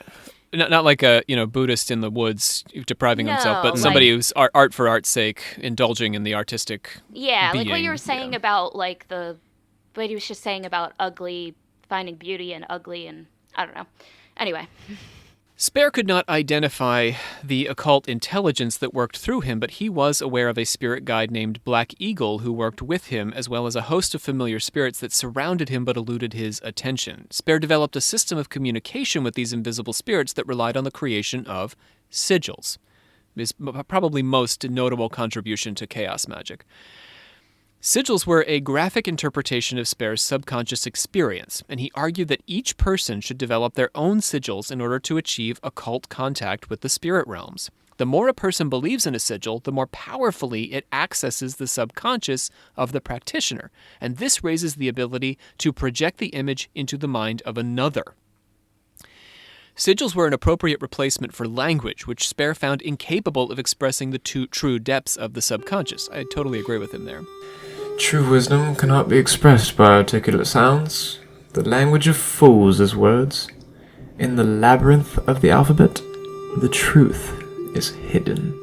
Not like a Buddhist in the woods depriving himself, No, but somebody like- who's art for art's sake, indulging in the artistic. Yeah, like what being, you were saying yeah. about like what he was just saying about ugly, finding beauty in ugly, and I don't know. Anyway, Spare could not identify the occult intelligence that worked through him, but he was aware of a spirit guide named Black Eagle who worked with him, as well as a host of familiar spirits that surrounded him but eluded his attention. Spare developed a system of communication with these invisible spirits that relied on the creation of sigils. His probably most notable contribution to chaos magic. Sigils were a graphic interpretation of Spare's subconscious experience, and he argued that each person should develop their own sigils in order to achieve occult contact with the spirit realms. The more a person believes in a sigil, the more powerfully it accesses the subconscious of the practitioner, and this raises the ability to project the image into the mind of another. Sigils were an appropriate replacement for language, which Spare found incapable of expressing the true depths of the subconscious. I totally agree with him there. True wisdom cannot be expressed by articulate sounds. The language of fools is words. In the labyrinth of the alphabet, the truth is hidden.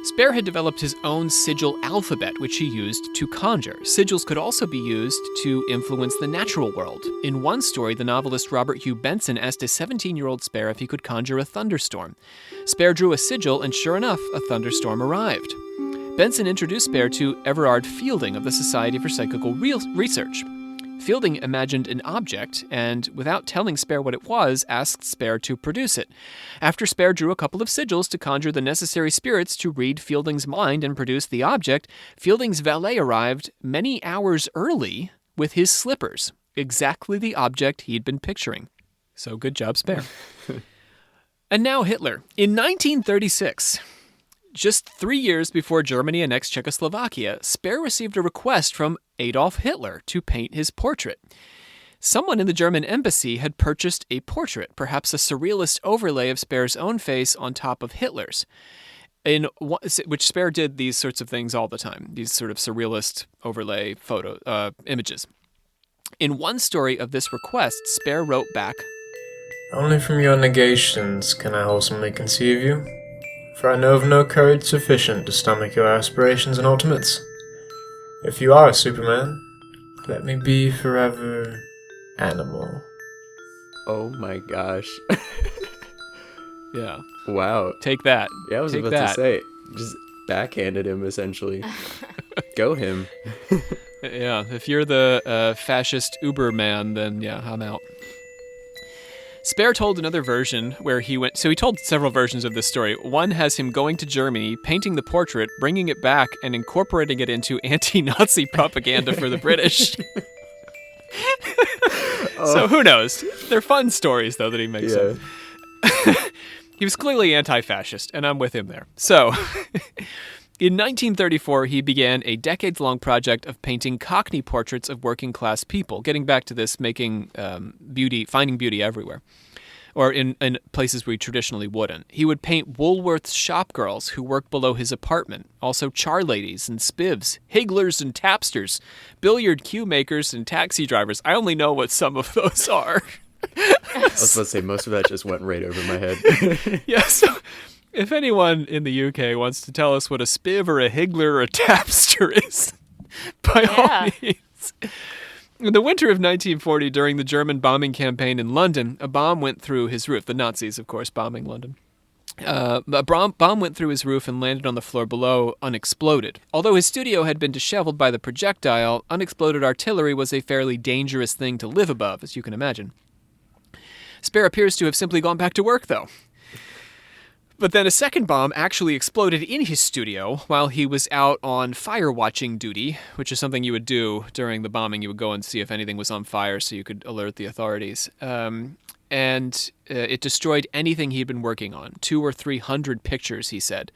Spare had developed his own sigil alphabet, which he used to conjure. Sigils could also be used to influence the natural world. In one story, the novelist Robert Hugh Benson asked a 17-year-old Spare if he could conjure a thunderstorm. Spare drew a sigil, and sure enough, a thunderstorm arrived. Benson introduced Spare to Everard Fielding of the Society for Psychical Research. Fielding imagined an object, and without telling Spare what it was, asked Spare to produce it. After Spare drew a couple of sigils to conjure the necessary spirits to read Fielding's mind and produce the object, Fielding's valet arrived many hours early with his slippers, exactly the object he'd been picturing. So good job, Spare. And now Hitler. In 1936... just 3 years before Germany annexed Czechoslovakia, Spare received a request from Adolf Hitler to paint his portrait. Someone in the German embassy had purchased a portrait, perhaps a surrealist overlay of Spare's own face on top of Hitler's, which Spare did these sorts of things all the time, these sort of surrealist overlay images. In one story of this request, Spare wrote back, Only from your negations can I wholesomely conceive you, for I know of no courage sufficient to stomach your aspirations and ultimates. If you are a Superman, let me be forever animal. Oh my gosh. yeah, Wow. take that. Yeah, I was Take about that. to say. Just backhanded him, essentially. Go him. Yeah, if you're the fascist Uber man, then yeah, I'm out. Spare told another version where he went. So he told several versions of this story. One has him going to Germany, painting the portrait, bringing it back, and incorporating it into anti-Nazi propaganda for the British. So who knows? They're fun stories, though, that he makes up. He was clearly anti-fascist, and I'm with him there. So, in 1934, he began a decades-long project of painting Cockney portraits of working-class people, getting back to this, making finding beauty everywhere, or in places where he traditionally wouldn't. He would paint Woolworth's shop girls who worked below his apartment, also char ladies and spivs, higglers and tapsters, billiard cue makers and taxi drivers. I only know what some of those are. I was about to say, most of that just went right over my head. Yeah, so if anyone in the UK wants to tell us what a spiv or a higgler or a tapster is, by all means. In the winter of 1940, during the German bombing campaign in London, a bomb went through his roof. The Nazis, of course, bombing London. A bomb went through his roof and landed on the floor below, unexploded. Although his studio had been disheveled by the projectile, unexploded artillery was a fairly dangerous thing to live above, as you can imagine. Spare appears to have simply gone back to work, though. But then a second bomb actually exploded in his studio while he was out on fire watching duty, which is something you would do during the bombing. You would go and see if anything was on fire so you could alert the authorities. And it destroyed anything he'd been working on, 200 or 300 pictures, he said,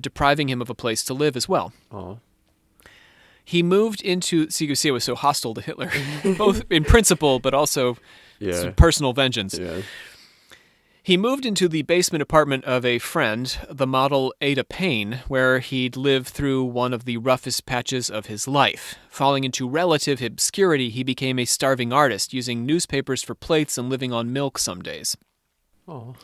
depriving him of a place to live as well. Aww. He moved into... So you can see it was so hostile to Hitler, both in principle but also... some personal vengeance. Yeah. He moved into the basement apartment of a friend, the model Ada Payne, where he'd lived through one of the roughest patches of his life. Falling into relative obscurity, he became a starving artist, using newspapers for plates and living on milk some days. Aww.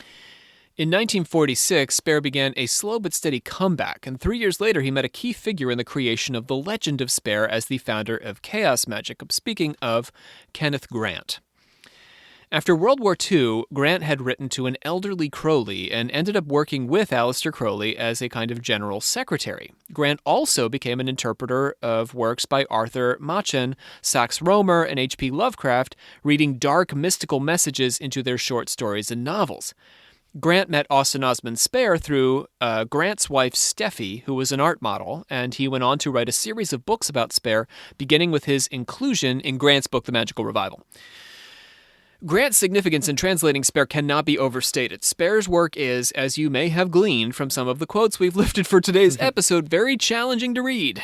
In 1946, Spare began a slow but steady comeback, and 3 years later he met a key figure in the creation of the legend of Spare as the founder of chaos magic. I'm speaking of Kenneth Grant. After World War II, Grant had written to an elderly Crowley and ended up working with Aleister Crowley as a kind of general secretary. Grant also became an interpreter of works by Arthur Machen, Sax Rohmer, and H.P. Lovecraft, reading dark mystical messages into their short stories and novels. Grant met Osman Spare through Grant's wife Steffi, who was an art model, and he went on to write a series of books about Spare, beginning with his inclusion in Grant's book The Magical Revival. Grant's significance in translating Spare cannot be overstated. Spare's work is, as you may have gleaned from some of the quotes we've lifted for today's episode, very challenging to read.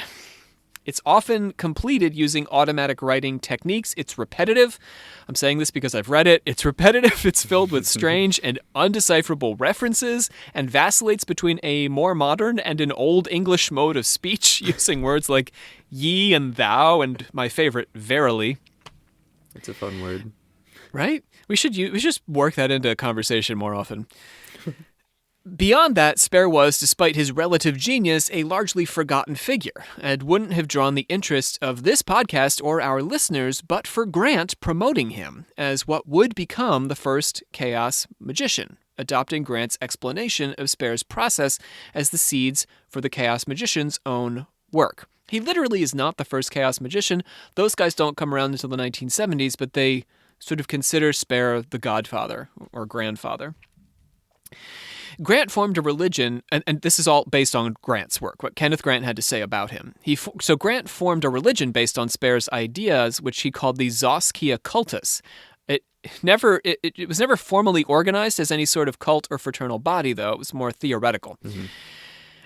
It's often completed using automatic writing techniques. It's repetitive. I'm saying this because I've read it. It's repetitive. It's filled with strange and undecipherable references and vacillates between a more modern and an old English mode of speech, using words like ye and thou and my favorite, verily. It's a fun word. Right? We should just work that into a conversation more often. Beyond that, Spare was, despite his relative genius, a largely forgotten figure, and wouldn't have drawn the interest of this podcast or our listeners but for Grant promoting him as what would become the first chaos magician, adopting Grant's explanation of Spare's process as the seeds for the chaos magician's own work. He literally is not the first chaos magician. Those guys don't come around until the 1970s, but they sort of consider Spare the godfather or grandfather. Grant formed a religion, and this is all based on Grant's work, what Kenneth Grant had to say about him. So Grant formed a religion based on Spare's ideas, which he called the Zoskia cultus. It was never formally organized as any sort of cult or fraternal body, though. It was more theoretical. Mm-hmm.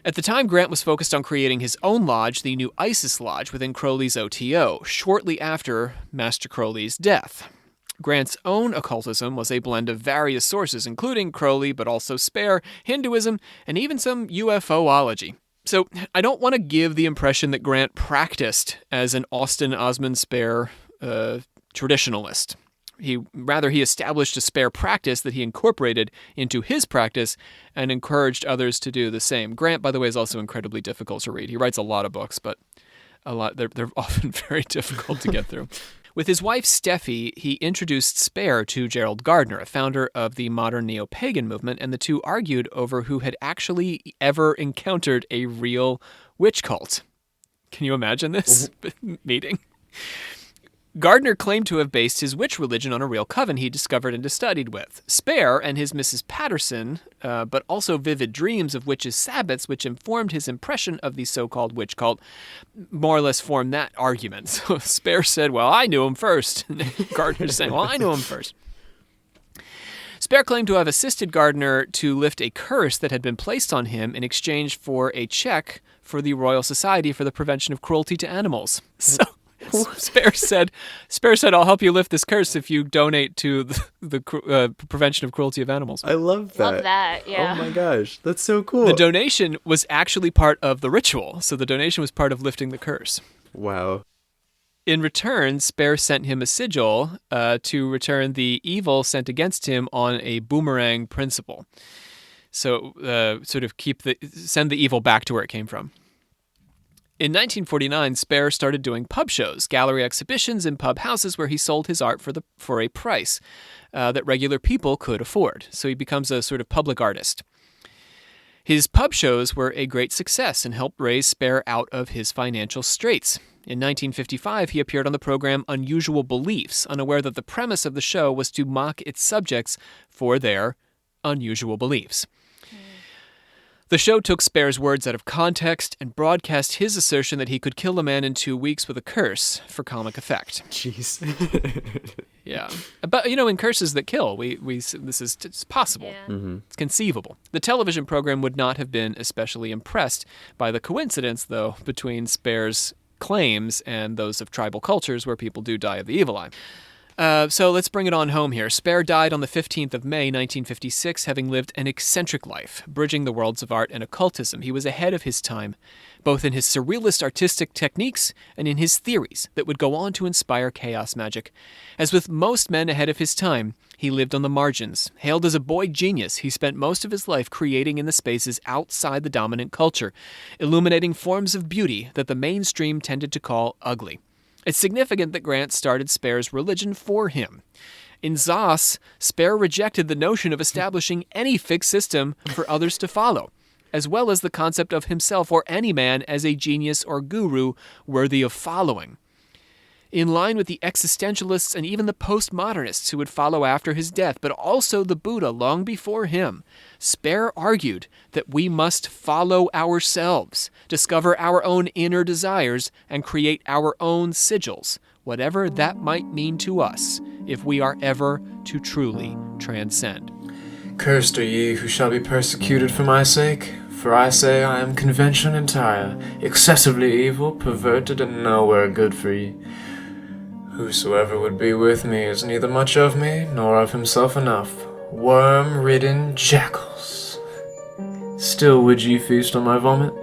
At the time, Grant was focused on creating his own lodge, the New Isis Lodge, within Crowley's OTO, shortly after Master Crowley's death. Grant's own occultism was a blend of various sources, including Crowley, but also Spare, Hinduism, and even some UFOology. So I don't want to give the impression that Grant practiced as an Osman Spare traditionalist. He established a Spare practice that he incorporated into his practice and encouraged others to do the same. Grant, by the way, is also incredibly difficult to read. He writes a lot of books, but they're often very difficult to get through. With his wife Steffi, he introduced Spare to Gerald Gardner, a founder of the modern neo-pagan movement, and the two argued over who had actually ever encountered a real witch cult. Can you imagine this meeting? Gardner claimed to have based his witch religion on a real coven he discovered and studied with. Spare and his Mrs. Patterson, but also vivid dreams of witches' Sabbats, which informed his impression of the so-called witch cult, more or less formed that argument. So Spare said, well, I knew him first. Gardner's saying, well, I knew him first. Spare claimed to have assisted Gardner to lift a curse that had been placed on him in exchange for a check for the Royal Society for the Prevention of Cruelty to Animals. So Spare said, I'll help you lift this curse if you donate to the prevention of cruelty of animals. I love that. Love that, yeah. Oh my gosh, that's so cool. The donation was actually part of the ritual, so the donation was part of lifting the curse. Wow. In return, Spare sent him a sigil to return the evil sent against him on a boomerang principle. So sort of send the evil back to where it came from. In 1949, Spare started doing pub shows, gallery exhibitions in pub houses where he sold his art for a price that regular people could afford. So he becomes a sort of public artist. His pub shows were a great success and helped raise Spare out of his financial straits. In 1955, he appeared on the program Unusual Beliefs, unaware that the premise of the show was to mock its subjects for their unusual beliefs. The show took Spare's words out of context and broadcast his assertion that he could kill a man in 2 weeks with a curse for comic effect. Jeez. Yeah. But, in curses that kill, it's possible. Yeah. It's conceivable. The television program would not have been especially impressed by the coincidence, though, between Spare's claims and those of tribal cultures where people do die of the evil eye. So let's bring it on home here. Spare died on the 15th of May, 1956, having lived an eccentric life, bridging the worlds of art and occultism. He was ahead of his time, both in his surrealist artistic techniques and in his theories that would go on to inspire chaos magic. As with most men ahead of his time, he lived on the margins. Hailed as a boy genius, he spent most of his life creating in the spaces outside the dominant culture, illuminating forms of beauty that the mainstream tended to call ugly. It's significant that Grant started Spare's religion for him. In Zos, Spare rejected the notion of establishing any fixed system for others to follow, as well as the concept of himself or any man as a genius or guru worthy of following. In line with the existentialists and even the postmodernists who would follow after his death, but also the Buddha long before him, Spare argued that we must follow ourselves, discover our own inner desires, and create our own sigils, whatever that might mean to us, if we are ever to truly transcend. Cursed are ye who shall be persecuted for my sake, for I say I am convention entire, excessively evil, perverted, and nowhere good for ye. Whosoever would be with me is neither much of me, nor of himself enough. Worm-ridden jackals. Still would ye feast on my vomit?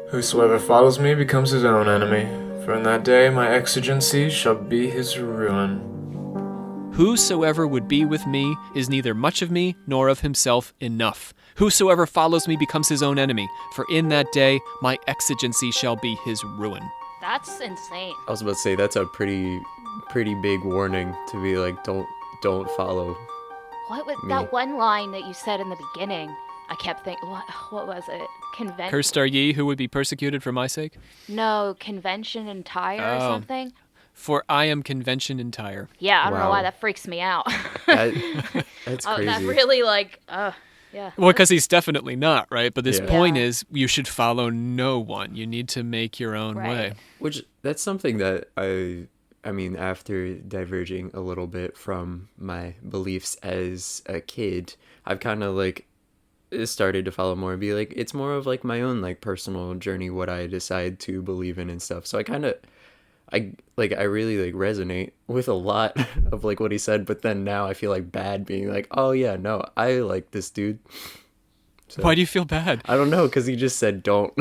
Whosoever follows me becomes his own enemy, for in that day my exigency shall be his ruin. Whosoever would be with me is neither much of me, nor of himself enough. Whosoever follows me becomes his own enemy, for in that day my exigency shall be his ruin. That's insane. I was about to say that's a pretty big warning to be like, don't follow. What was Me. that one line that you said in the beginning? I kept thinking, what was it? Convention? Cursed are ye who would be persecuted for my sake? No, convention entire or Oh. something. For I am convention entire. Yeah, I don't know Wow. why that freaks me out. That's Oh, crazy. that really yeah. Well, because he's definitely not, right? But this Yeah. point Yeah. is you should follow no one. You need to make your own Right. way. Which that's something that I mean, after diverging a little bit from my beliefs as a kid, I've kind of like started to follow more and be like, it's more of like my own like personal journey, what I decide to believe in and stuff. So I really like resonate with a lot of like what he said, but then now I feel like bad being like, oh yeah, no, I like this dude. So, Why do you feel bad? I don't know, because he just said don't.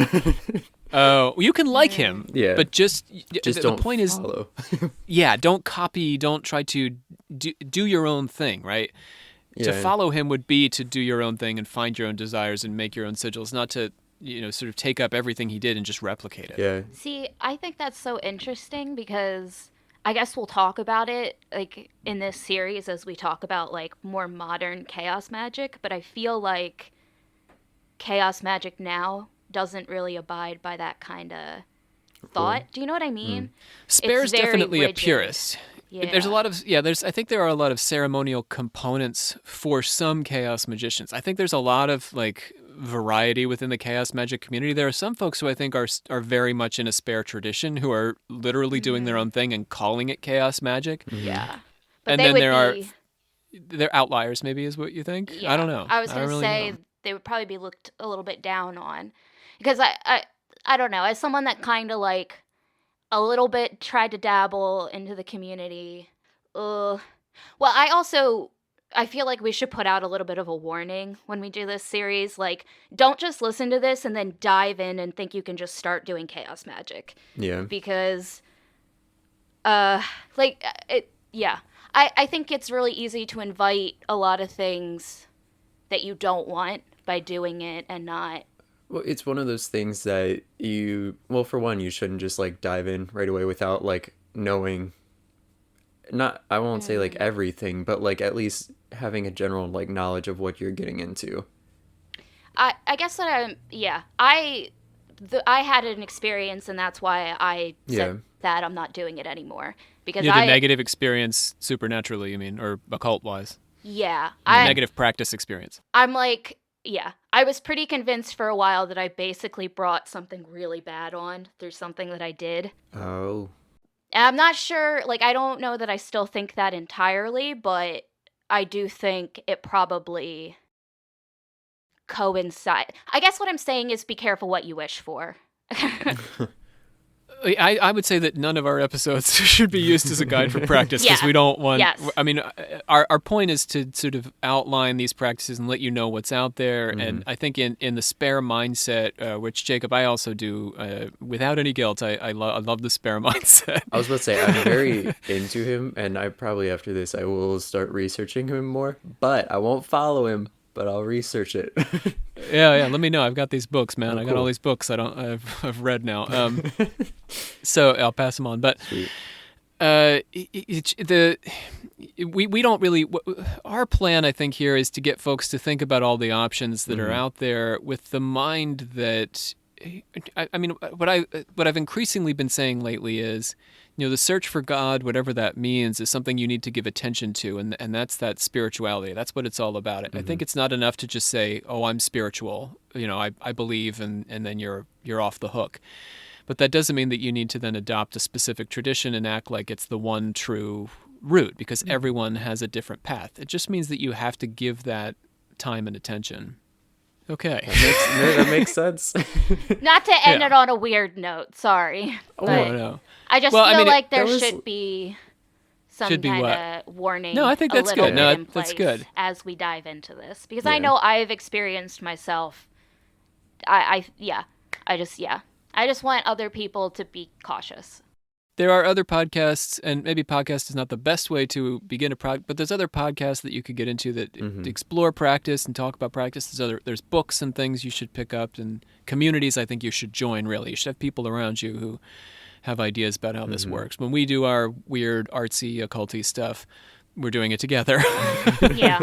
Oh, you can like him. Yeah. But just Just the don't point is, follow. yeah, don't copy, don't try to do your own thing, right? To Yeah. follow him would be to do your own thing and find your own desires and make your own sigils, not to, sort of take up everything he did and just replicate it. Yeah. See, I think that's so interesting because I guess we'll talk about it like in this series as we talk about like more modern chaos magic, but I feel like chaos magic now doesn't really abide by that kind of thought. Do you know what I mean? Spare's very definitely a rigid. purist. Yeah. There's a lot of I think there are a lot of ceremonial components for some chaos magicians. I think there's a lot of like variety within the chaos magic community. There are some folks who I think are very much in a Spare tradition, who are literally doing their own thing and calling it chaos magic. Yeah. But And they then would there be, they're outliers, maybe, is what you think. yeah. I don't know. I was don't going to really say know. they would probably be looked a little bit down on. Because I don't know, as someone that kind of like a little bit tried to dabble into the community, well, I feel like we should put out a little bit of a warning when we do this series. Like, don't just listen to this and then dive in and think you can just start doing chaos magic. Yeah. Because, I think it's really easy to invite a lot of things that you don't want by doing it and not. Well, it's one of those things that well, for one, you shouldn't just like dive in right away without like knowing, I won't say like everything, but like at least having a general like knowledge of what you're getting into. I guess that I had an experience, and that's why I said that I'm not doing it anymore. Because You had a negative experience supernaturally, you mean, or occult-wise? Yeah. Negative practice experience. I'm like, yeah. I was pretty convinced for a while that I basically brought something really bad on through something that I did. Oh. And I'm not sure, like, I don't know that I still think that entirely, but I do think it probably coincide. I guess what I'm saying is be careful what you wish for. I would say that none of our episodes should be used as a guide for practice, because Yeah. we don't want. Yes. I mean, our point is to sort of outline these practices and let you know what's out there. And I think in the Spare mindset, which Jacob, I also do without any guilt. I love the Spare mindset. I was about to say, I'm very into him, and I probably after this I will start researching him more, but I won't follow him, but I'll research it. Yeah. Let me know. I've got these books, man. I got all cool. these books. I've read now. So I'll pass them on. But we don't really. Our plan, I think, here is to get folks to think about all the options that are out there with the mind that. I mean, what I've increasingly been saying lately is, the search for God, whatever that means, is something you need to give attention to, and that's that spirituality. That's what it's all about. I think it's not enough to just say, "Oh, I'm spiritual," I believe, and then you're off the hook. But that doesn't mean that you need to then adopt a specific tradition and act like it's the one true route, because everyone has a different path. It just means that you have to give that time and attention. Okay. That makes sense. Not to end Yeah. it on a weird note, sorry. But No. I just Well, I feel mean, like that there was- should be some Should be kind what? of warning. No, I think a that's little good. bit No, in that's place good. as we dive into this, because Yeah. I know I've experienced myself. I just want other people to be cautious. There are other podcasts, and maybe podcast is not the best way to begin a project, but there's other podcasts that you could get into that explore practice and talk about practice. There's books and things you should pick up, and communities I think you should join, really. You should have people around you who have ideas about how this works. When we do our weird, artsy, occulty stuff, we're doing it together. Yeah.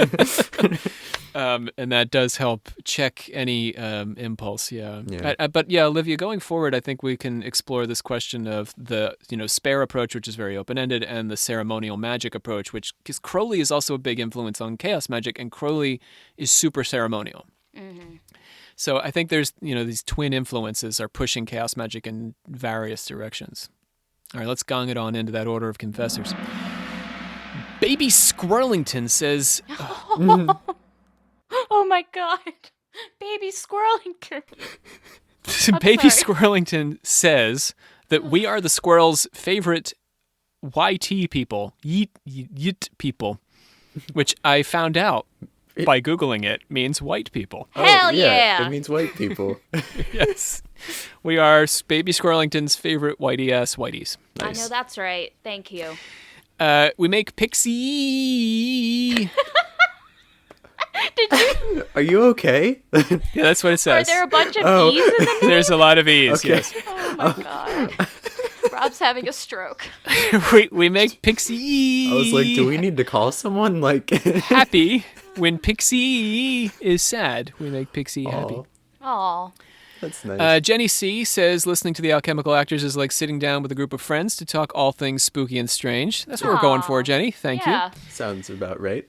And that does help check any impulse, yeah. Yeah. But yeah, Olivia, going forward, I think we can explore this question of the Spare approach, which is very open-ended, and the ceremonial magic approach, because Crowley is also a big influence on chaos magic, and Crowley is super ceremonial. So I think there's these twin influences are pushing chaos magic in various directions. All right, let's gong it on into that order of confessors. Baby Squirrelington says. Oh my god. Baby Squirrelington. Baby sorry. Squirrelington says that we are the squirrel's favorite YT people, yeet people, which I found out by Googling it means white people. Hell yeah. It means white people. Yes. We are Baby Squirrelington's favorite whitey-ass whiteys. I know that's right. Thank you. We make pixie. Did you? Are you okay? Yeah, that's what it Are says. there a bunch of E's in the name? There's a lot of E's, Okay. yes. Oh my god. Rob's having a stroke. we make pixie. I was like, do we need to call someone? Like, happy when Pixie is sad. We make Pixie happy. Aw. That's nice. Jenny C says listening to the Alchemical Actors is like sitting down with a group of friends to talk all things spooky and strange. That's what we're going for, Aw, Jenny. Thank you. Yeah. Sounds about right.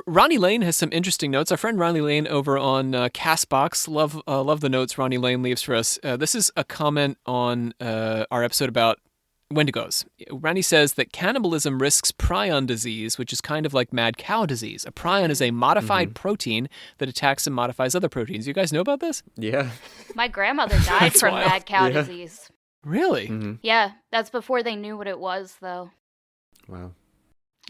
Ronnie Lane has some interesting notes. Our friend Ronnie Lane over on Castbox. Love the notes Ronnie Lane leaves for us. This is a comment on our episode about Wendigos. Ronnie says that cannibalism risks prion disease, which is kind of like mad cow disease. A prion is a modified protein that attacks and modifies other proteins. You guys know about this? Yeah. My grandmother died That's from wild. mad cow Yeah. disease. Really? Mm-hmm. Yeah, that's before they knew what it was, though. Wow.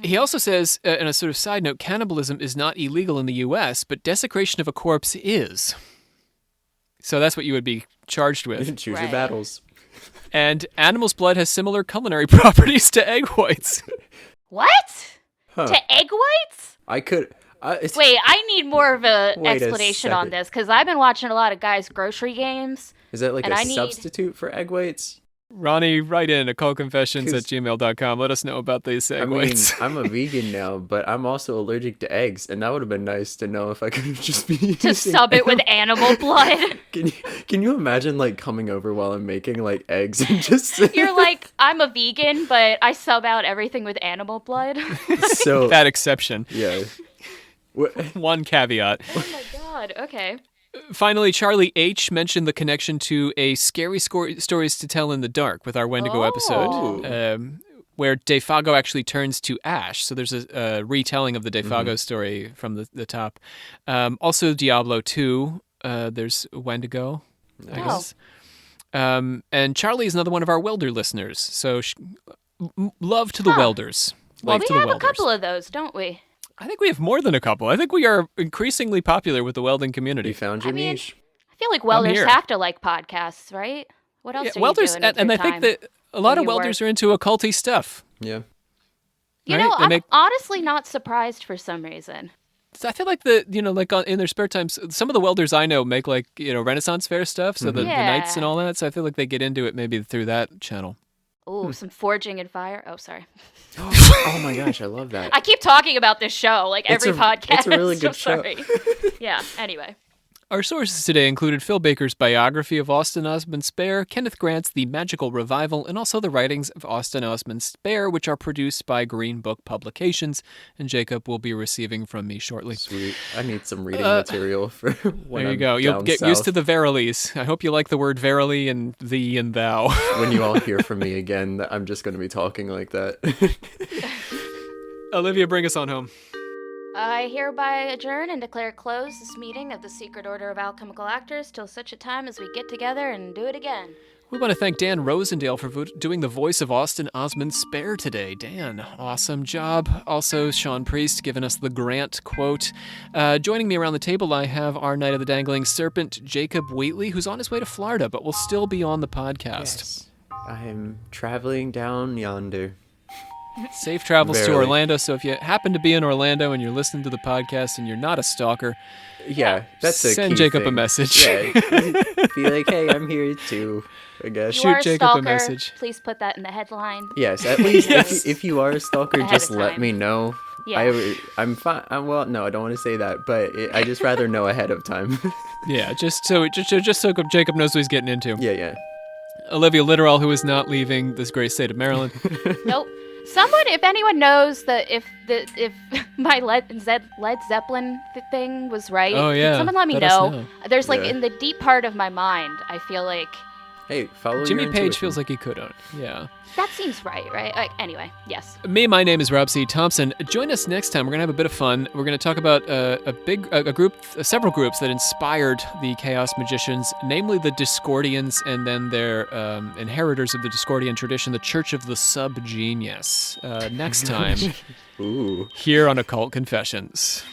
He also says, in a sort of side note, cannibalism is not illegal in the U.S., but desecration of a corpse is. So that's what you would be charged with. Choose your Right. battles. And animal's blood has similar culinary properties to egg whites. What? Huh. To egg whites? I could. Wait, I need more of a Wait a explanation on second. this, because I've been watching a lot of guys' grocery games. Is that like and a I need- substitute for egg whites? Ronnie, write in occultconfessions 'Cause- @gmail.com. Let us know about these egg I mean, whites. I'm a vegan now, but I'm also allergic to eggs, and that would have been nice to know if I could just be To using sub it with animal blood. Can you imagine like coming over while I'm making like eggs and just You're like, I'm a vegan, but I sub out everything with animal blood. so That exception. yeah. What, One caveat. Oh my god, okay. Finally, Charlie H. mentioned the connection to a scary stories to tell in the dark with our Wendigo Oh. episode, where Defago actually turns to ash. So there's a retelling of the Defago story from the top. Also, Diablo 2, there's Wendigo, I Oh. guess. And Charlie is another one of our welder listeners. So love to the welders. Love We to the have welders. a couple of those, don't we? I think we have more than a couple. I think we are increasingly popular with the welding you community. found your I mean, niche. I feel like welders here. have to like podcasts, right? What else are welders, you doing with and I your think time? that a lot when of you welders work? are into occulty stuff. Yeah. You right? know, They I'm make- honestly not surprised for some reason. So I feel like in their spare times, some of the welders I know make Renaissance fair stuff, so the knights and Yeah. all that. So I feel like they get into it maybe through that channel. Ooh, some forging and fire. Oh, sorry. Oh my gosh, I love that. I keep talking about this show like It's every a- podcast. it's a really good I'm show. sorry. Yeah, anyway. Our sources today included Phil Baker's biography of Austin Osman Spare, Kenneth Grant's The Magical Revival, and also the writings of Austin Osman Spare, which are produced by Green Book Publications, and Jacob will be receiving from me shortly. Sweet. I need some reading material for when There you I'm go. You'll down get used to south. the verilies. I hope you like the word verily and thee and thou. When you all hear from me again, I'm just going to be talking like that. Olivia, bring us on home. I hereby adjourn and declare closed this meeting of the Secret Order of Alchemical Actors till such a time as we get together and do it again. We want to thank Dan Rosendale for doing the voice of Austin Osman Spare today. Dan, awesome job. Also, Sean Priest giving us the Grant quote. Joining me around the table, I have our Knight of the Dangling Serpent, Jacob Wheatley, who's on his way to Florida, but will still be on the podcast. Yes. I am traveling down yonder. Safe travels to Verily. Orlando. So if you happen to be in Orlando and you're listening to the podcast and you're not a stalker, Yeah, that's a send key Jacob a thing. message. Yeah, be like, hey, I'm here too, I guess. You Shoot are a Jacob a stalker. message. Please put that in the headline. Yes, at least Yes. if you are a stalker, Ahead just of let time. me know. Yeah. I'm fine. Well, no, I don't want to say that, but I just rather know ahead of time. Yeah, just so Jacob knows what he's getting into. yeah. Olivia Olivia Littoral, who is not leaving this great state of Maryland. Nope. Someone, if anyone knows that if my Led Zeppelin thing was right, Oh, yeah. can someone let me Let us know? know. There's like Yeah. in the deep part of my mind, I feel like Hey, follow Jimmy your Page intuition. feels like he could own it. Yeah. that seems right? Like, anyway, yes. My name is Rob C. Thompson. Join us next time. We're gonna have a bit of fun. We're gonna talk about several groups that inspired the Chaos Magicians, namely the Discordians, and then their inheritors of the Discordian tradition, the Church of the Subgenius. Next time Ooh. here on Occult Confessions.